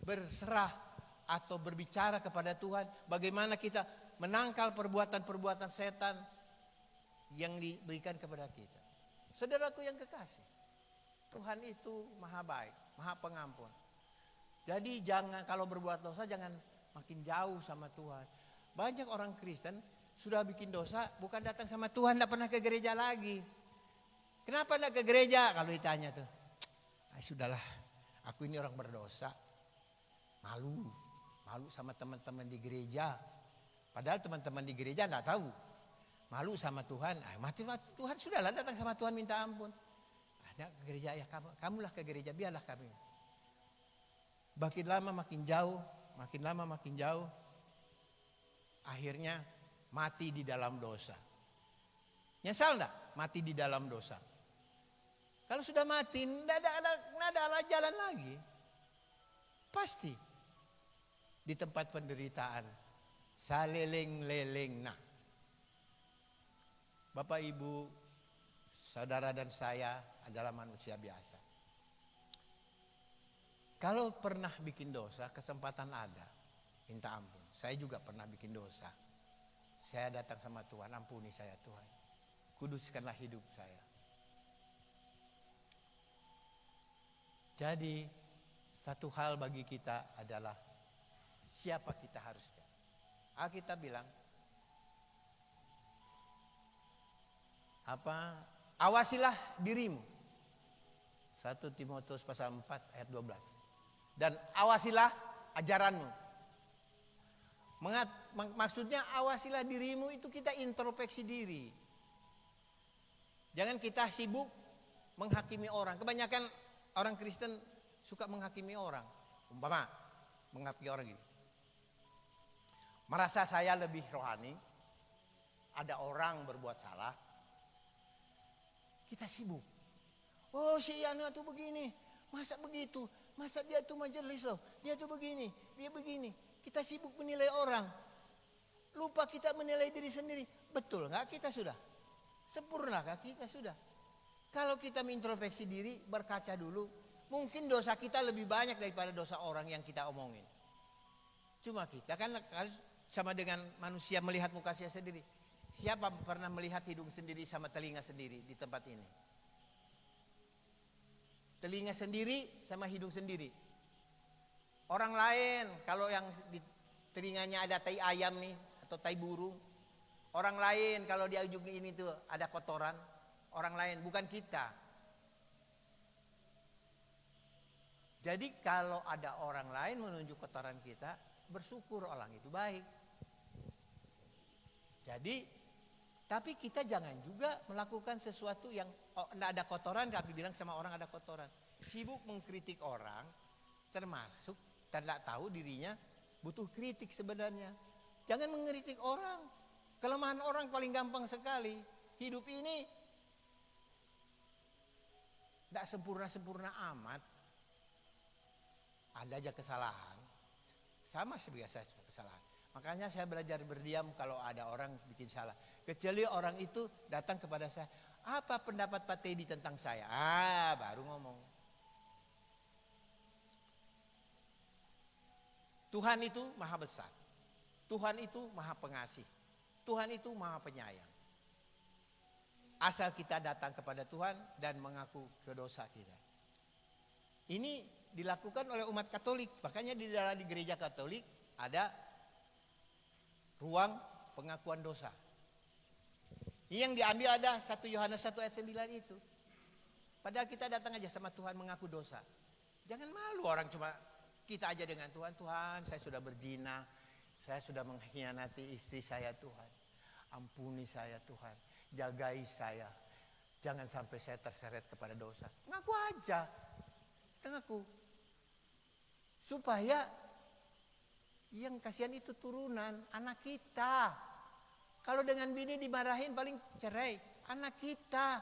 Speaker 2: berserah atau berbicara kepada Tuhan, bagaimana kita menangkal perbuatan-perbuatan setan yang diberikan kepada kita. Saudaraku yang kekasih, Tuhan itu maha baik, maha pengampun. Jadi jangan kalau berbuat dosa jangan makin jauh sama Tuhan. Banyak orang Kristen sudah bikin dosa bukan datang sama Tuhan, tidak pernah ke gereja lagi. Kenapa tidak ke gereja? Kalau ditanya tuh, sudahlah, aku ini orang berdosa, malu sama teman-teman di gereja. Padahal teman-teman di gereja tidak tahu. Malu sama Tuhan. Mati Tuhan sudahlah datang sama Tuhan minta ampun. Ada ke gereja ya kamulah ke gereja biarlah kami. Makin lama makin jauh, makin lama makin jauh. Akhirnya mati di dalam dosa. Nyesal enggak mati di dalam dosa? Kalau sudah mati tidak ada jalan lagi. Pasti di tempat penderitaan saleleng-leleng. Nah, Bapak Ibu, saudara dan saya adalah manusia biasa. Kalau pernah bikin dosa, kesempatan ada, minta ampun. Saya juga pernah bikin dosa. Saya datang sama Tuhan, ampuni saya Tuhan. Kuduskanlah hidup saya. Jadi satu hal bagi kita adalah siapa kita harusnya. Alkitab bilang awasilah dirimu
Speaker 3: 1 Timotius pasal 4 ayat 12. Dan awasilah ajaranmu. Maksudnya awasilah dirimu, itu kita introspeksi diri. Jangan kita sibuk menghakimi orang. Kebanyakan orang Kristen suka menghakimi orang. Umpama menghakimi orang gitu. Merasa saya lebih rohani. Ada orang berbuat salah. Kita sibuk. Oh, si Anu tuh begini. Masa begitu? Masa dia tuh majelis loh. Dia tuh begini, dia begini. Kita sibuk menilai orang. Lupa kita menilai diri sendiri. Betul nggak kita sudah? Sempurnakah kita sudah? Kalau kita mengintrospeksi diri, berkaca dulu, mungkin dosa kita lebih banyak daripada dosa orang yang kita omongin. Cuma kita kan sama dengan manusia melihat muka saya sendiri. Siapa pernah melihat hidung sendiri sama telinga sendiri di tempat ini? Telinga sendiri sama hidung sendiri. Orang lain kalau yang di telinganya ada tai ayam nih atau tai burung. Orang lain kalau di ujung ini tuh ada kotoran. Orang lain, bukan kita. Jadi kalau ada orang lain menunjuk kotoran kita, bersyukur orang itu baik. Jadi tapi kita jangan juga melakukan sesuatu yang tidak ada kotoran, tapi bilang sama orang ada kotoran. Sibuk mengkritik orang, termasuk tidak tahu dirinya butuh kritik sebenarnya. Jangan mengkritik orang. Kelemahan orang paling gampang sekali. Hidup ini tidak sempurna-sempurna amat. Ada aja kesalahan. Sama sebiasa kesalahan. Makanya saya belajar berdiam kalau ada orang bikin salah. Kecuali orang itu datang kepada saya. Apa pendapat Pak Teddy tentang saya? Baru ngomong. Tuhan itu maha besar. Tuhan itu maha pengasih. Tuhan itu maha penyayang. Asal kita datang kepada Tuhan dan mengaku kedosa kita. Ini dilakukan oleh umat Katolik. Makanya di dalam di gereja Katolik ada ruang pengakuan dosa. Yang diambil ada 1 Yohanes 1 ayat 9 itu. Padahal kita datang aja sama Tuhan mengaku dosa. Jangan malu orang cuma kita aja dengan Tuhan. Tuhan, saya sudah berzina. Saya sudah mengkhianati istri saya Tuhan. Ampuni saya Tuhan. Jagai saya. Jangan sampai saya terseret kepada dosa. Ngaku aja. Ngaku. Supaya yang kasihan itu turunan. Anak kita. Kalau dengan bini dimarahin paling cerai. Anak kita.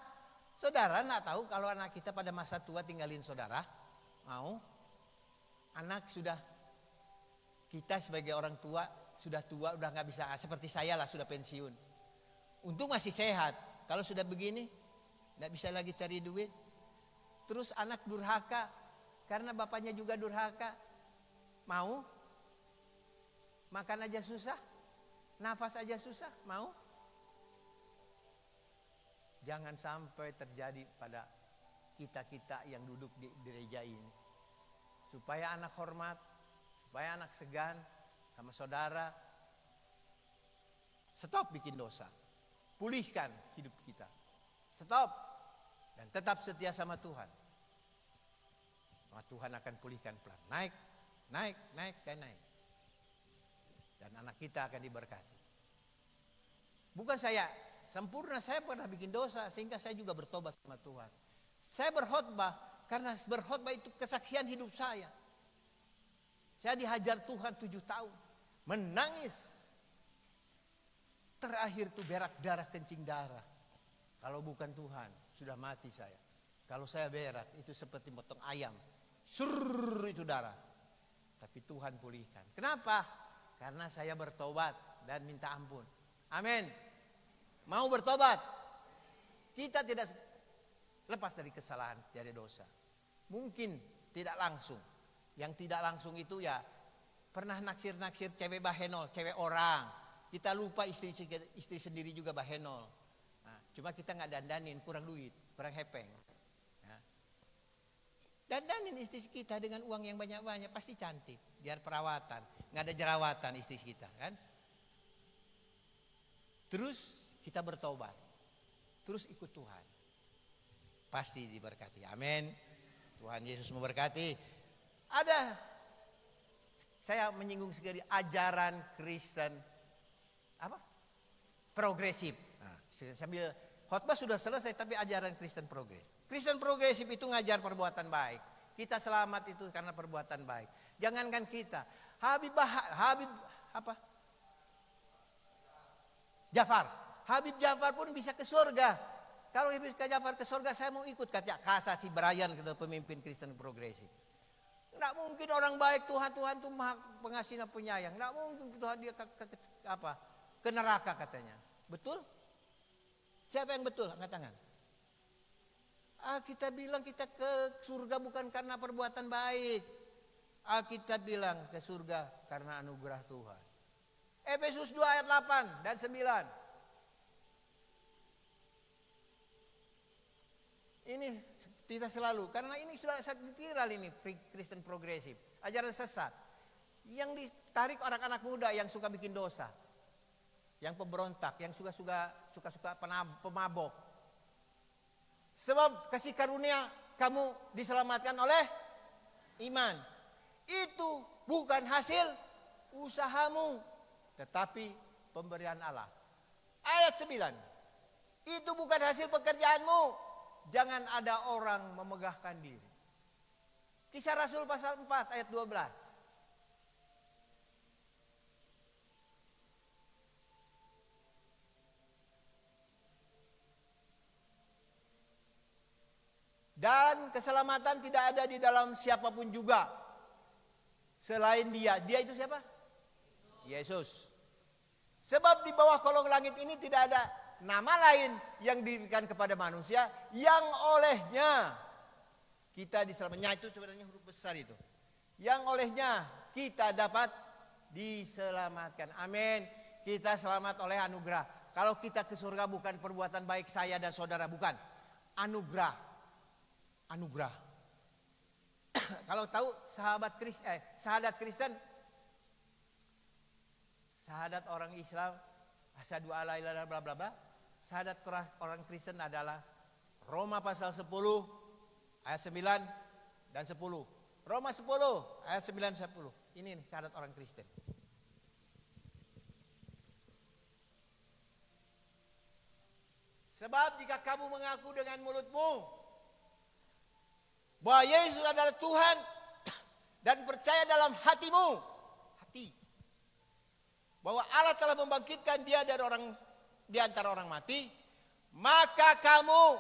Speaker 3: Saudara nak tahu kalau anak kita pada masa tua tinggalin saudara? Mau? Anak sudah, kita sebagai orang tua, sudah tua, udah gak bisa, seperti saya lah sudah pensiun. Untung masih sehat. Kalau sudah begini, gak bisa lagi cari duit. Terus anak durhaka, karena bapaknya juga durhaka. Mau? Makan aja susah. Nafas aja susah, mau? Jangan sampai terjadi pada kita-kita yang duduk di gereja ini. Supaya anak hormat, supaya anak segan sama saudara. Stop bikin dosa. Pulihkan hidup kita. Stop. Dan tetap setia sama Tuhan. Maka Tuhan akan pulihkan pelan. Naik, naik, naik, dan naik. Dan anak kita akan diberkati. Bukan saya sempurna, saya pernah bikin dosa sehingga saya juga bertobat sama Tuhan. Saya berkhotbah karena berkhotbah itu kesaksian hidup saya. Saya dihajar Tuhan 7 tahun, menangis. Terakhir itu berak darah, kencing darah. Kalau bukan Tuhan, sudah mati saya. Kalau saya berak itu seperti potong ayam, surr itu darah. Tapi Tuhan pulihkan. Kenapa? Karena saya bertobat dan minta ampun. Amin. Mau bertobat. Kita tidak lepas dari kesalahan, dari dosa. Mungkin tidak langsung. Yang tidak langsung itu ya pernah naksir-naksir cewek bahenol, cewek orang. Kita lupa istri sendiri juga bahenol. Nah, cuma kita nggak dandanin, kurang duit, kurang hepeng. Nah, dandanin istri kita dengan uang yang banyak-banyak, pasti cantik. Biar perawatan, nggak ada jerawatan istri kita kan. Terus kita bertobat, terus ikut Tuhan, pasti diberkati. Amin.
Speaker 2: Tuhan Yesus memberkati.
Speaker 3: Ada, saya menyinggung sekali ajaran Kristen apa? Progresif. Nah, sambil khotbah sudah selesai, tapi ajaran Kristen progresif. Kristen progresif itu ngajar perbuatan baik. Kita selamat itu karena perbuatan baik. Jangankan kita, Habib Jafar. Habib Jafar pun bisa ke surga. Kalau Habib Jafar ke surga, saya mau ikut, kata si Brian, pemimpin Kristen progresif. Tidak mungkin orang baik, Tuhan itu maha pengasih dan penyayang. Tidak mungkin Tuhan dia ke neraka katanya. Betul? Siapa yang betul? Angkat tangan. Alkitab bilang kita ke surga bukan karena perbuatan baik. Alkitab bilang ke surga karena anugerah Tuhan. Efesus 2 ayat 8 dan 9. Ini kita selalu, karena ini sudah sangat viral ini Kristen progresif, ajaran sesat yang ditarik anak-anak muda yang suka bikin dosa, yang pemberontak, yang suka pemabok. Sebab kasih karunia kamu diselamatkan oleh iman. Itu bukan hasil usahamu, tetapi pemberian Allah. Ayat 9. Itu bukan hasil pekerjaanmu. Jangan ada orang memegahkan diri. Kisah Rasul pasal 4 ayat 12. Dan keselamatan tidak ada di dalam siapapun juga selain Dia. Dia itu siapa? Yesus. Sebab di bawah kolong langit ini tidak ada nama lain yang diberikan kepada manusia yang olehnya kita diselamatkan. Itu sebenarnya huruf besar itu. Yang olehnya kita dapat diselamatkan. Amin. Kita selamat oleh anugerah. Kalau kita ke surga bukan perbuatan baik saya dan saudara, bukan. Anugerah. Anugerah. Kalau tahu syahadat Kristen, syahadat orang Islam, asyhadu alla ilaha illallah bla bla bla. Syahadat orang Kristen adalah Roma pasal 10 ayat 9 dan 10. Roma 10 ayat 9 dan 10. Ini syahadat orang Kristen. Sebab jika kamu mengaku dengan mulutmu bahwa Yesus adalah Tuhan dan percaya dalam hatimu, bahwa Allah telah membangkitkan Dia dari di antara orang mati, maka kamu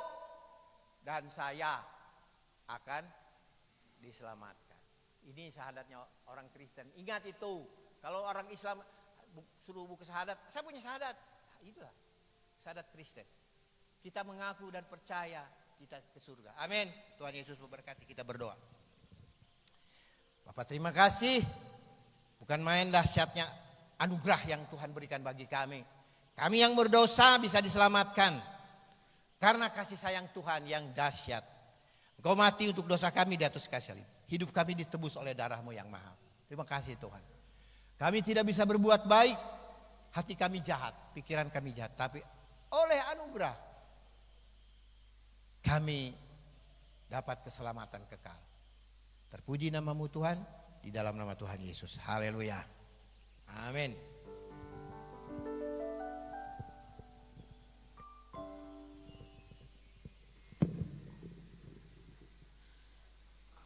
Speaker 3: dan saya akan diselamatkan. Ini syahadatnya orang Kristen. Ingat itu. Kalau orang Islam suruh buku syahadat, saya punya syahadat. Itulah syahadat Kristen. Kita mengaku dan percaya kita ke surga. Amin. Tuhan Yesus memberkati. Kita berdoa. Bapak terima kasih. Bukan main dahsyatnya anugerah yang Tuhan berikan bagi kami. Kami yang berdosa bisa diselamatkan karena kasih sayang Tuhan yang dahsyat. Engkau mati untuk dosa kami di atas kayu salib. Hidup kami ditebus oleh darah-Mu yang mahal. Terima kasih Tuhan. Kami tidak bisa berbuat baik. Hati kami jahat, pikiran kami jahat. Tapi oleh anugerah kami dapat keselamatan kekal. Terpuji nama-Mu Tuhan, di dalam nama Tuhan Yesus. Haleluya. Amin.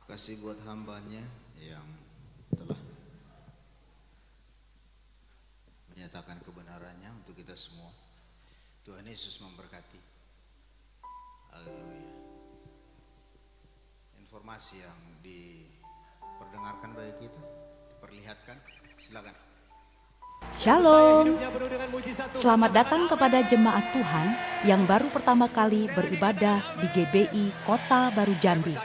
Speaker 1: Kasih buat hambanya yang telah menyatakan kebenarannya untuk kita semua. Tuhan Yesus memberkati. Haleluya. Informasi yang diperdengarkan bagi kita, diperlihatkan, silakan.
Speaker 4: Shalom. Selamat datang kepada jemaat Tuhan yang baru pertama kali beribadah di GBI Kota Baru Jambi.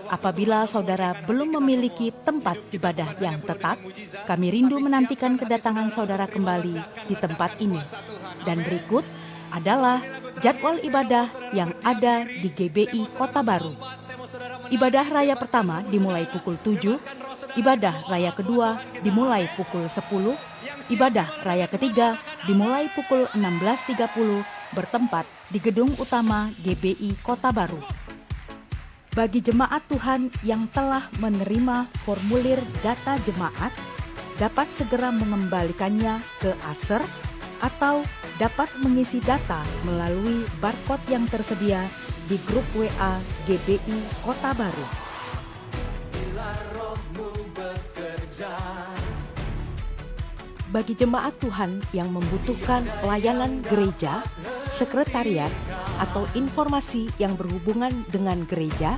Speaker 4: Apabila saudara belum memiliki tempat ibadah yang tetap, kami rindu menantikan kedatangan saudara kembali di tempat ini. Dan berikut adalah jadwal ibadah yang ada di GBI Kota Baru. Ibadah raya pertama dimulai pukul 7, ibadah raya kedua dimulai pukul 10, ibadah raya ketiga dimulai pukul 16.30 bertempat di gedung utama GBI Kota Baru. Bagi jemaat Tuhan yang telah menerima formulir data jemaat, dapat segera mengembalikannya ke Aser atau dapat mengisi data melalui barcode yang tersedia di grup WA GBI Kota Baru. Bagi jemaat Tuhan yang membutuhkan layanan gereja, sekretariat, atau informasi yang berhubungan dengan gereja,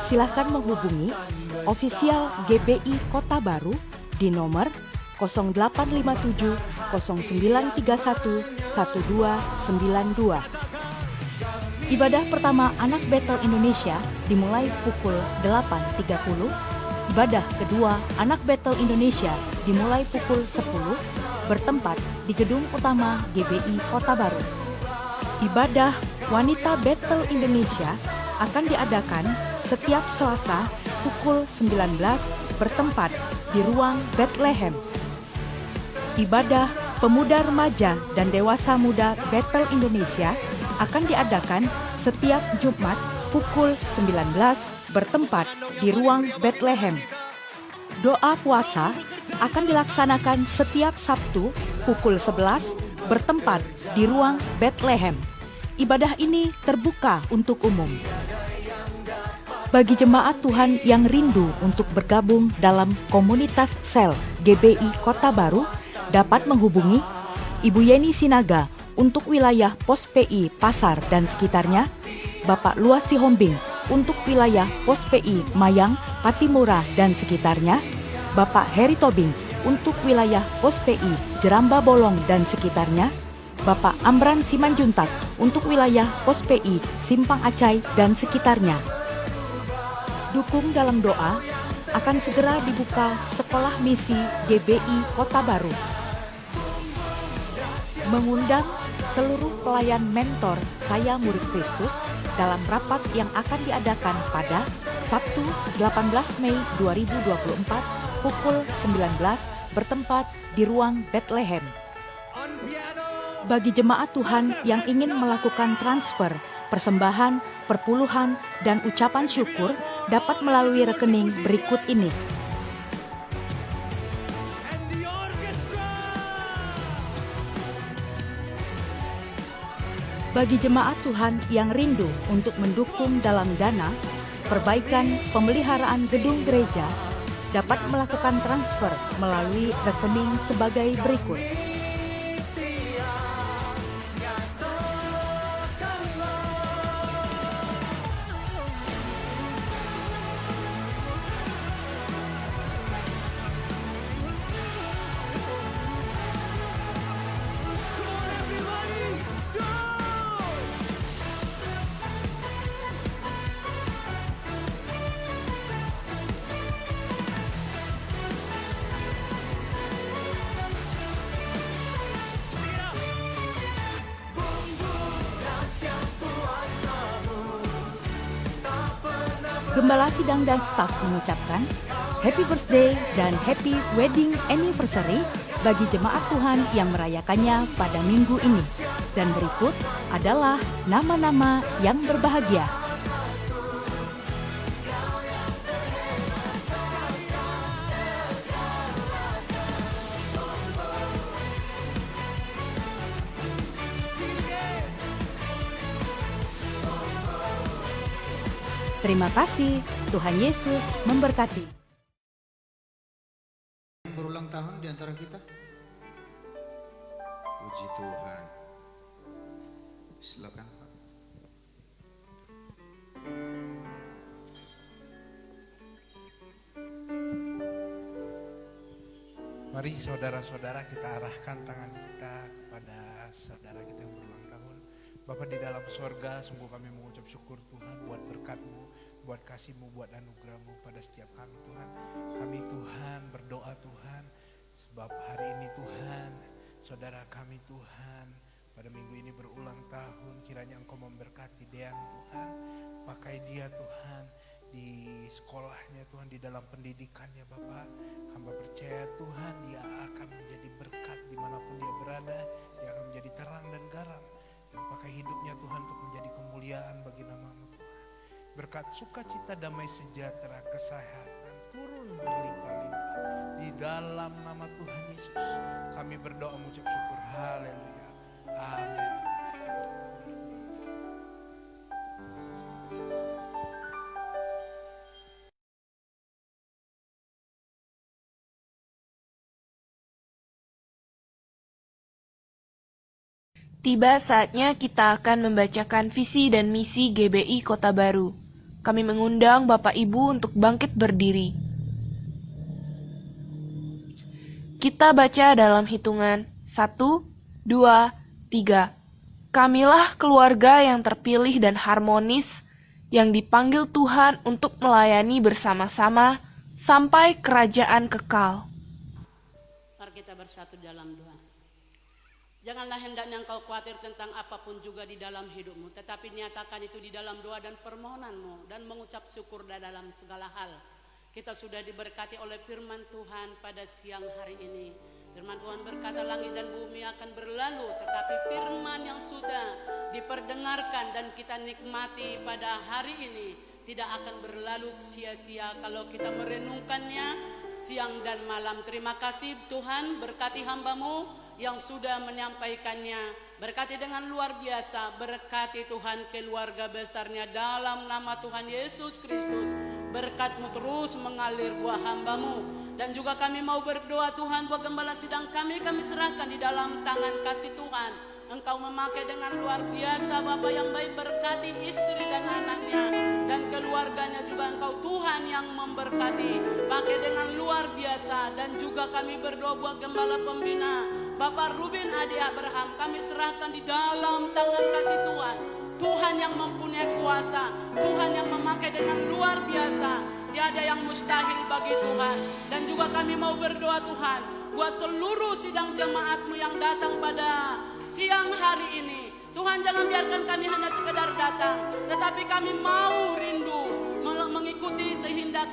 Speaker 4: silakan menghubungi ofisial GBI Kota Baru di nomor 0857 0931 1292. Ibadah pertama Anak Betel Indonesia dimulai pukul 8.30. Ibadah kedua Anak Betel Indonesia dimulai pukul 10, bertempat di gedung utama GBI Kota Baru. Ibadah Wanita Betel Indonesia akan diadakan setiap Selasa pukul 19, bertempat di ruang Bethlehem. Ibadah Pemuda Remaja dan Dewasa Muda Betel Indonesia akan diadakan setiap Jumat pukul 19, bertempat di ruang Bethlehem. Doa puasa akan dilaksanakan setiap Sabtu pukul 11, bertempat di ruang Bethlehem. Ibadah ini terbuka untuk umum. Bagi jemaat Tuhan yang rindu untuk bergabung dalam komunitas sel GBI Kota Baru, dapat menghubungi Ibu Yeni Sinaga untuk wilayah Pos PI Pasar dan sekitarnya, Bapak Luas Sihombing untuk wilayah Pos PI Mayang, Patimura dan sekitarnya, Bapak Heri Tobing untuk wilayah Pos PI Jeramba Bolong dan sekitarnya, Bapak Amran Simanjuntak untuk wilayah Pos PI Simpang Acai dan sekitarnya. Dukung dalam doa, akan segera dibuka Sekolah Misi GBI Kota Baru. Mengundang seluruh pelayan mentor Saya Murid Kristus dalam rapat yang akan diadakan pada Sabtu 18 Mei 2024 pukul 19, bertempat di ruang Bethlehem. Bagi jemaat Tuhan yang ingin melakukan transfer, persembahan, perpuluhan, dan ucapan syukur dapat melalui rekening berikut ini. Bagi jemaat Tuhan yang rindu untuk mendukung dalam dana, perbaikan pemeliharaan gedung gereja, dapat melakukan transfer melalui rekening sebagai berikut. Gembala Sidang dan staf mengucapkan Happy Birthday dan Happy Wedding Anniversary bagi jemaat Tuhan yang merayakannya pada minggu ini. Dan berikut adalah nama-nama yang berbahagia. Terima kasih, Tuhan Yesus memberkati.
Speaker 1: Berulang tahun di antara kita. Puji Tuhan. Silakan Pak.
Speaker 2: Mari saudara-saudara kita arahkan tangan kita kepada saudara kita yang berulang tahun. Bapa di dalam sorga, sungguh kami mengucap syukur Tuhan buat berkat-Mu, buat kasih-Mu, buat anugerah-Mu pada setiap kami Tuhan. Kami Tuhan berdoa Tuhan, sebab hari ini Tuhan, saudara kami Tuhan, pada minggu ini berulang tahun, kiranya Engkau memberkati Dean Tuhan, pakai dia Tuhan, di sekolahnya Tuhan, di dalam pendidikannya Bapak. Hamba percaya Tuhan dia akan menjadi berkat dimanapun dia berada, dia akan menjadi terang dan garam. Dan pakai hidupnya Tuhan untuk menjadi kemuliaan bagi nama-Mu Tuhan.
Speaker 5: Berkat sukacita, damai sejahtera, kesehatan turun berlimpah-limpah. Di dalam nama Tuhan Yesus kami berdoa mengucap syukur. Haleluya. Amin.
Speaker 6: Tiba saatnya kita akan membacakan visi dan misi GBI Kota Baru. Kami mengundang Bapak Ibu untuk bangkit berdiri. Kita baca dalam hitungan 1, 2, 3. Kamilah keluarga yang terpilih dan harmonis, yang dipanggil Tuhan untuk melayani bersama-sama sampai kerajaan kekal.
Speaker 7: Mari kita bersatu dalam doa. Janganlah hendaknya engkau khawatir tentang apapun juga di dalam hidupmu, tetapi nyatakan itu di dalam doa dan permohonanmu, dan mengucap syukur dalam segala hal. Kita sudah diberkati oleh firman Tuhan pada siang hari ini. Firman Tuhan berkata, langit dan bumi akan berlalu, tetapi firman yang sudah diperdengarkan dan kita nikmati pada hari ini tidak akan berlalu sia-sia kalau kita merenungkannya siang dan malam. Terima kasih Tuhan, berkati hamba-Mu yang sudah menyampaikannya. Berkati dengan luar biasa, berkati Tuhan keluarga besarnya dalam nama Tuhan Yesus Kristus. Berkat-Mu terus mengalir buat hamba-Mu. Dan juga kami mau berdoa Tuhan buat gembala sidang kami serahkan di dalam tangan kasih Tuhan. Engkau memakai dengan luar biasa Bapa yang baik, berkati istri dan anaknya dan keluarganya juga Engkau Tuhan yang memberkati, pakai dengan luar biasa. Dan juga kami berdoa buat gembala pembina Bapak Ruben Adi Abraham, kami serahkan di dalam tangan kasih Tuhan. Tuhan yang mempunyai kuasa, Tuhan yang memakai dengan luar biasa, tiada yang mustahil bagi Tuhan. Dan juga kami mau berdoa Tuhan buat seluruh sidang jemaat-Mu yang datang pada siang hari ini. Tuhan, jangan biarkan kami hanya sekedar datang, tetapi kami mau rindu mengikuti sehingga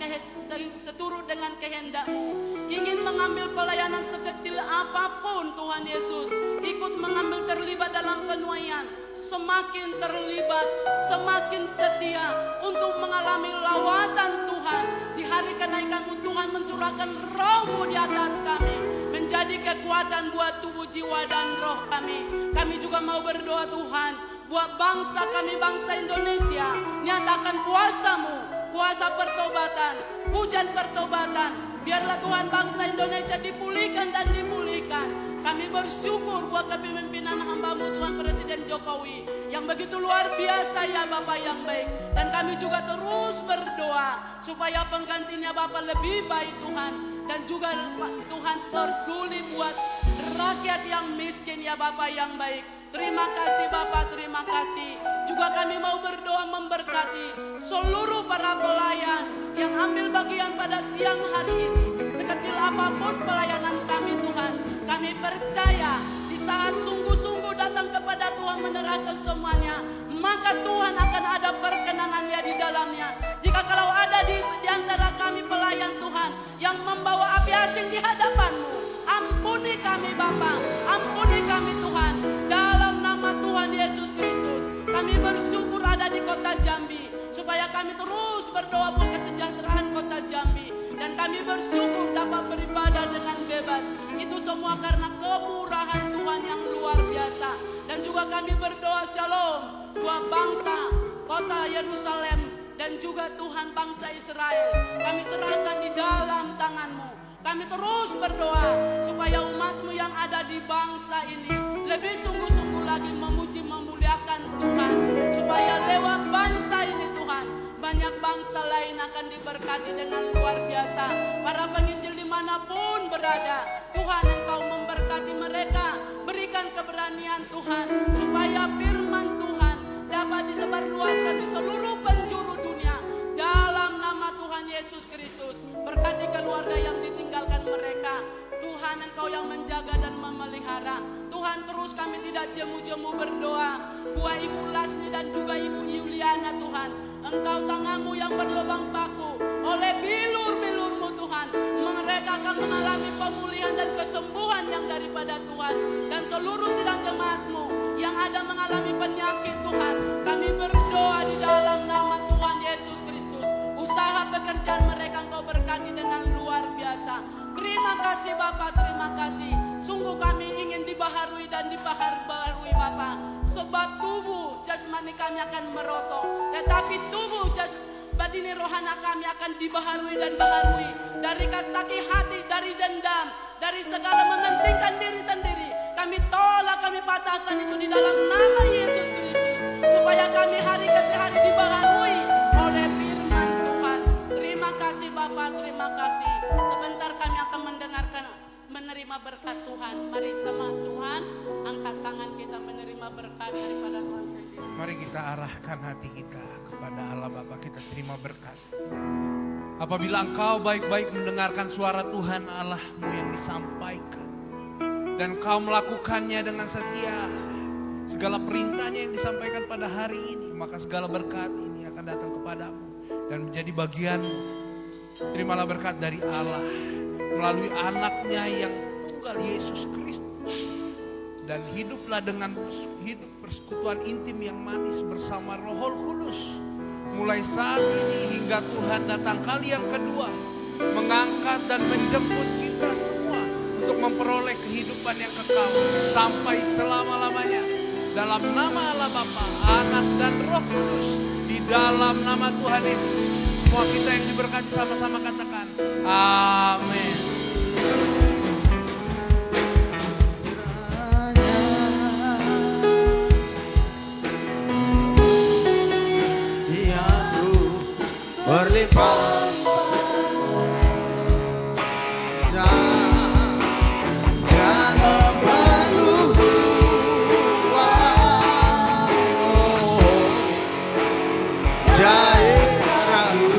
Speaker 7: seturut dengan kehendak-Mu. Ingin mengambil pelayanan sekecil apapun Tuhan Yesus, ikut mengambil terlibat dalam penuaian, semakin terlibat, semakin setia untuk mengalami lawatan Tuhan. Di hari kenaikan-Mu Tuhan mencurahkan Roh-Mu di atas kami, menjadi kekuatan buat tubuh, jiwa dan roh kami. Kami juga mau berdoa Tuhan buat bangsa kami, bangsa Indonesia. Nyatakan kuasa-Mu, kuasa pertobatan, hujan pertobatan. Biarlah Tuhan bangsa Indonesia dipulihkan dan dipulihkan. Kami bersyukur buat kepemimpinan hamba-Mu Tuhan Presiden Jokowi yang begitu luar biasa ya Bapak yang baik. Dan kami juga terus berdoa supaya penggantinya Bapak lebih baik Tuhan. Dan juga Tuhan peduli buat rakyat yang miskin ya Bapak yang baik. Terima kasih Bapak, terima kasih. Juga kami mau berdoa memberkati seluruh para pelayan yang ambil bagian pada siang hari ini. Sekecil apapun pelayanan kami Tuhan, kami percaya di saat sungguh-sungguh datang kepada Tuhan menyerahkan semuanya, maka Tuhan akan ada perkenanannya di dalamnya. Jika kalau ada di antara kami pelayan Tuhan yang membawa api asing di hadapan-Mu, ampuni kami Bapa, ampuni kami Tuhan. Dalam nama Tuhan Yesus Kristus, kami bersyukur ada di kota Jambi, supaya kami terus berdoa buat kesejahteraan kota Jambi. Dan kami bersyukur dapat beribadah dengan bebas. Itu semua karena kemurahan Tuhan yang luar biasa. Dan juga kami berdoa shalom buat bangsa kota Yerusalem dan juga Tuhan bangsa Israel. Kami serahkan di dalam tangan-Mu. Kami terus berdoa supaya umat-Mu yang ada di bangsa ini lebih sungguh-sungguh lagi memuji memuliakan Tuhan. Supaya lewat bangsa ini Tuhan, banyak bangsa lain akan diberkati dengan luar biasa. Para penginjil dimanapun berada, Tuhan Engkau memberkati mereka. Berikan keberanian Tuhan, supaya firman Tuhan dapat disebarluaskan di seluruh penjuru dunia. Dalam nama Tuhan Yesus Kristus, berkati keluarga yang ditinggalkan mereka. Tuhan Engkau yang menjaga dan memelihara. Tuhan terus kami tidak jemu-jemu berdoa buat Ibu Lasni dan juga Ibu Yuliana Tuhan. Engkau tangan-Mu yang berlubang paku, oleh bilur-bilur-Mu Tuhan, mereka akan mengalami pemulihan dan kesembuhan yang daripada Tuhan. Dan seluruh sidang jemaat-Mu yang ada mengalami penyakit Tuhan, kami berdoa di dalam nama Tuhan Yesus pekerjaan mereka Engkau berkati dengan luar biasa. Terima kasih Bapa, terima kasih. Sungguh kami ingin dibaharui dan dibaharui Bapa. Sebab tubuh jasmani kami akan merosot, tetapi tubuh batini rohana kami akan dibaharui dan baharui. Dari sakit hati, dari dendam, dari segala mementingkan diri sendiri. Kami tolak, kami patahkan itu di dalam nama Yesus Kristus. Supaya kami hari ke hari dibaharui oleh firman Tuhan. Terima kasih Bapa, terima kasih. Sebentar kami akan menerima berkat Tuhan. Mari sama Tuhan, angkat tangan kita menerima berkat daripada Tuhan sendiri.
Speaker 5: Mari kita arahkan hati kita kepada Allah Bapa, kita terima berkat. Apabila engkau baik-baik mendengarkan suara Tuhan Allahmu yang disampaikan, dan kau melakukannya dengan setia, segala perintahnya yang disampaikan pada hari ini, maka segala berkat ini akan datang kepadamu dan menjadi bagianmu. Terimalah berkat dari Allah melalui anaknya yang tunggal Yesus Kristus. Dan hiduplah dengan hidup persekutuan intim yang manis bersama Roh Kudus. Mulai saat ini hingga Tuhan datang kali yang kedua, mengangkat dan menjemput kita semua untuk memperoleh kehidupan yang kekal sampai selama-lamanya. Dalam nama Allah Bapa, Anak dan Roh Kudus, di dalam nama Tuhan Yesus, semua kita yang diberkati sama-sama katakan amin.
Speaker 1: Berlimpah jangan melulu jaya ragu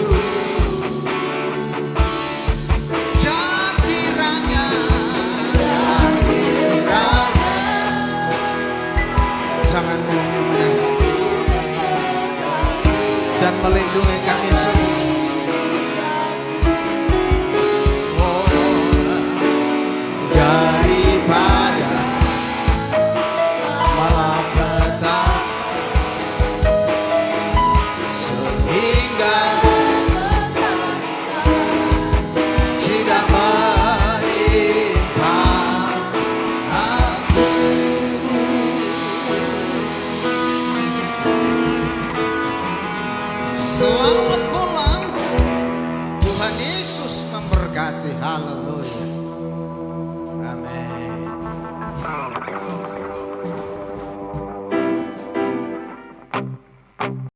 Speaker 1: kiranya jangan dan melindungi kami semua. Daripada malapetaka sehingga tidak menimpa aku. Selamat pulang, Tuhan Yesus memberkati. Haleluya.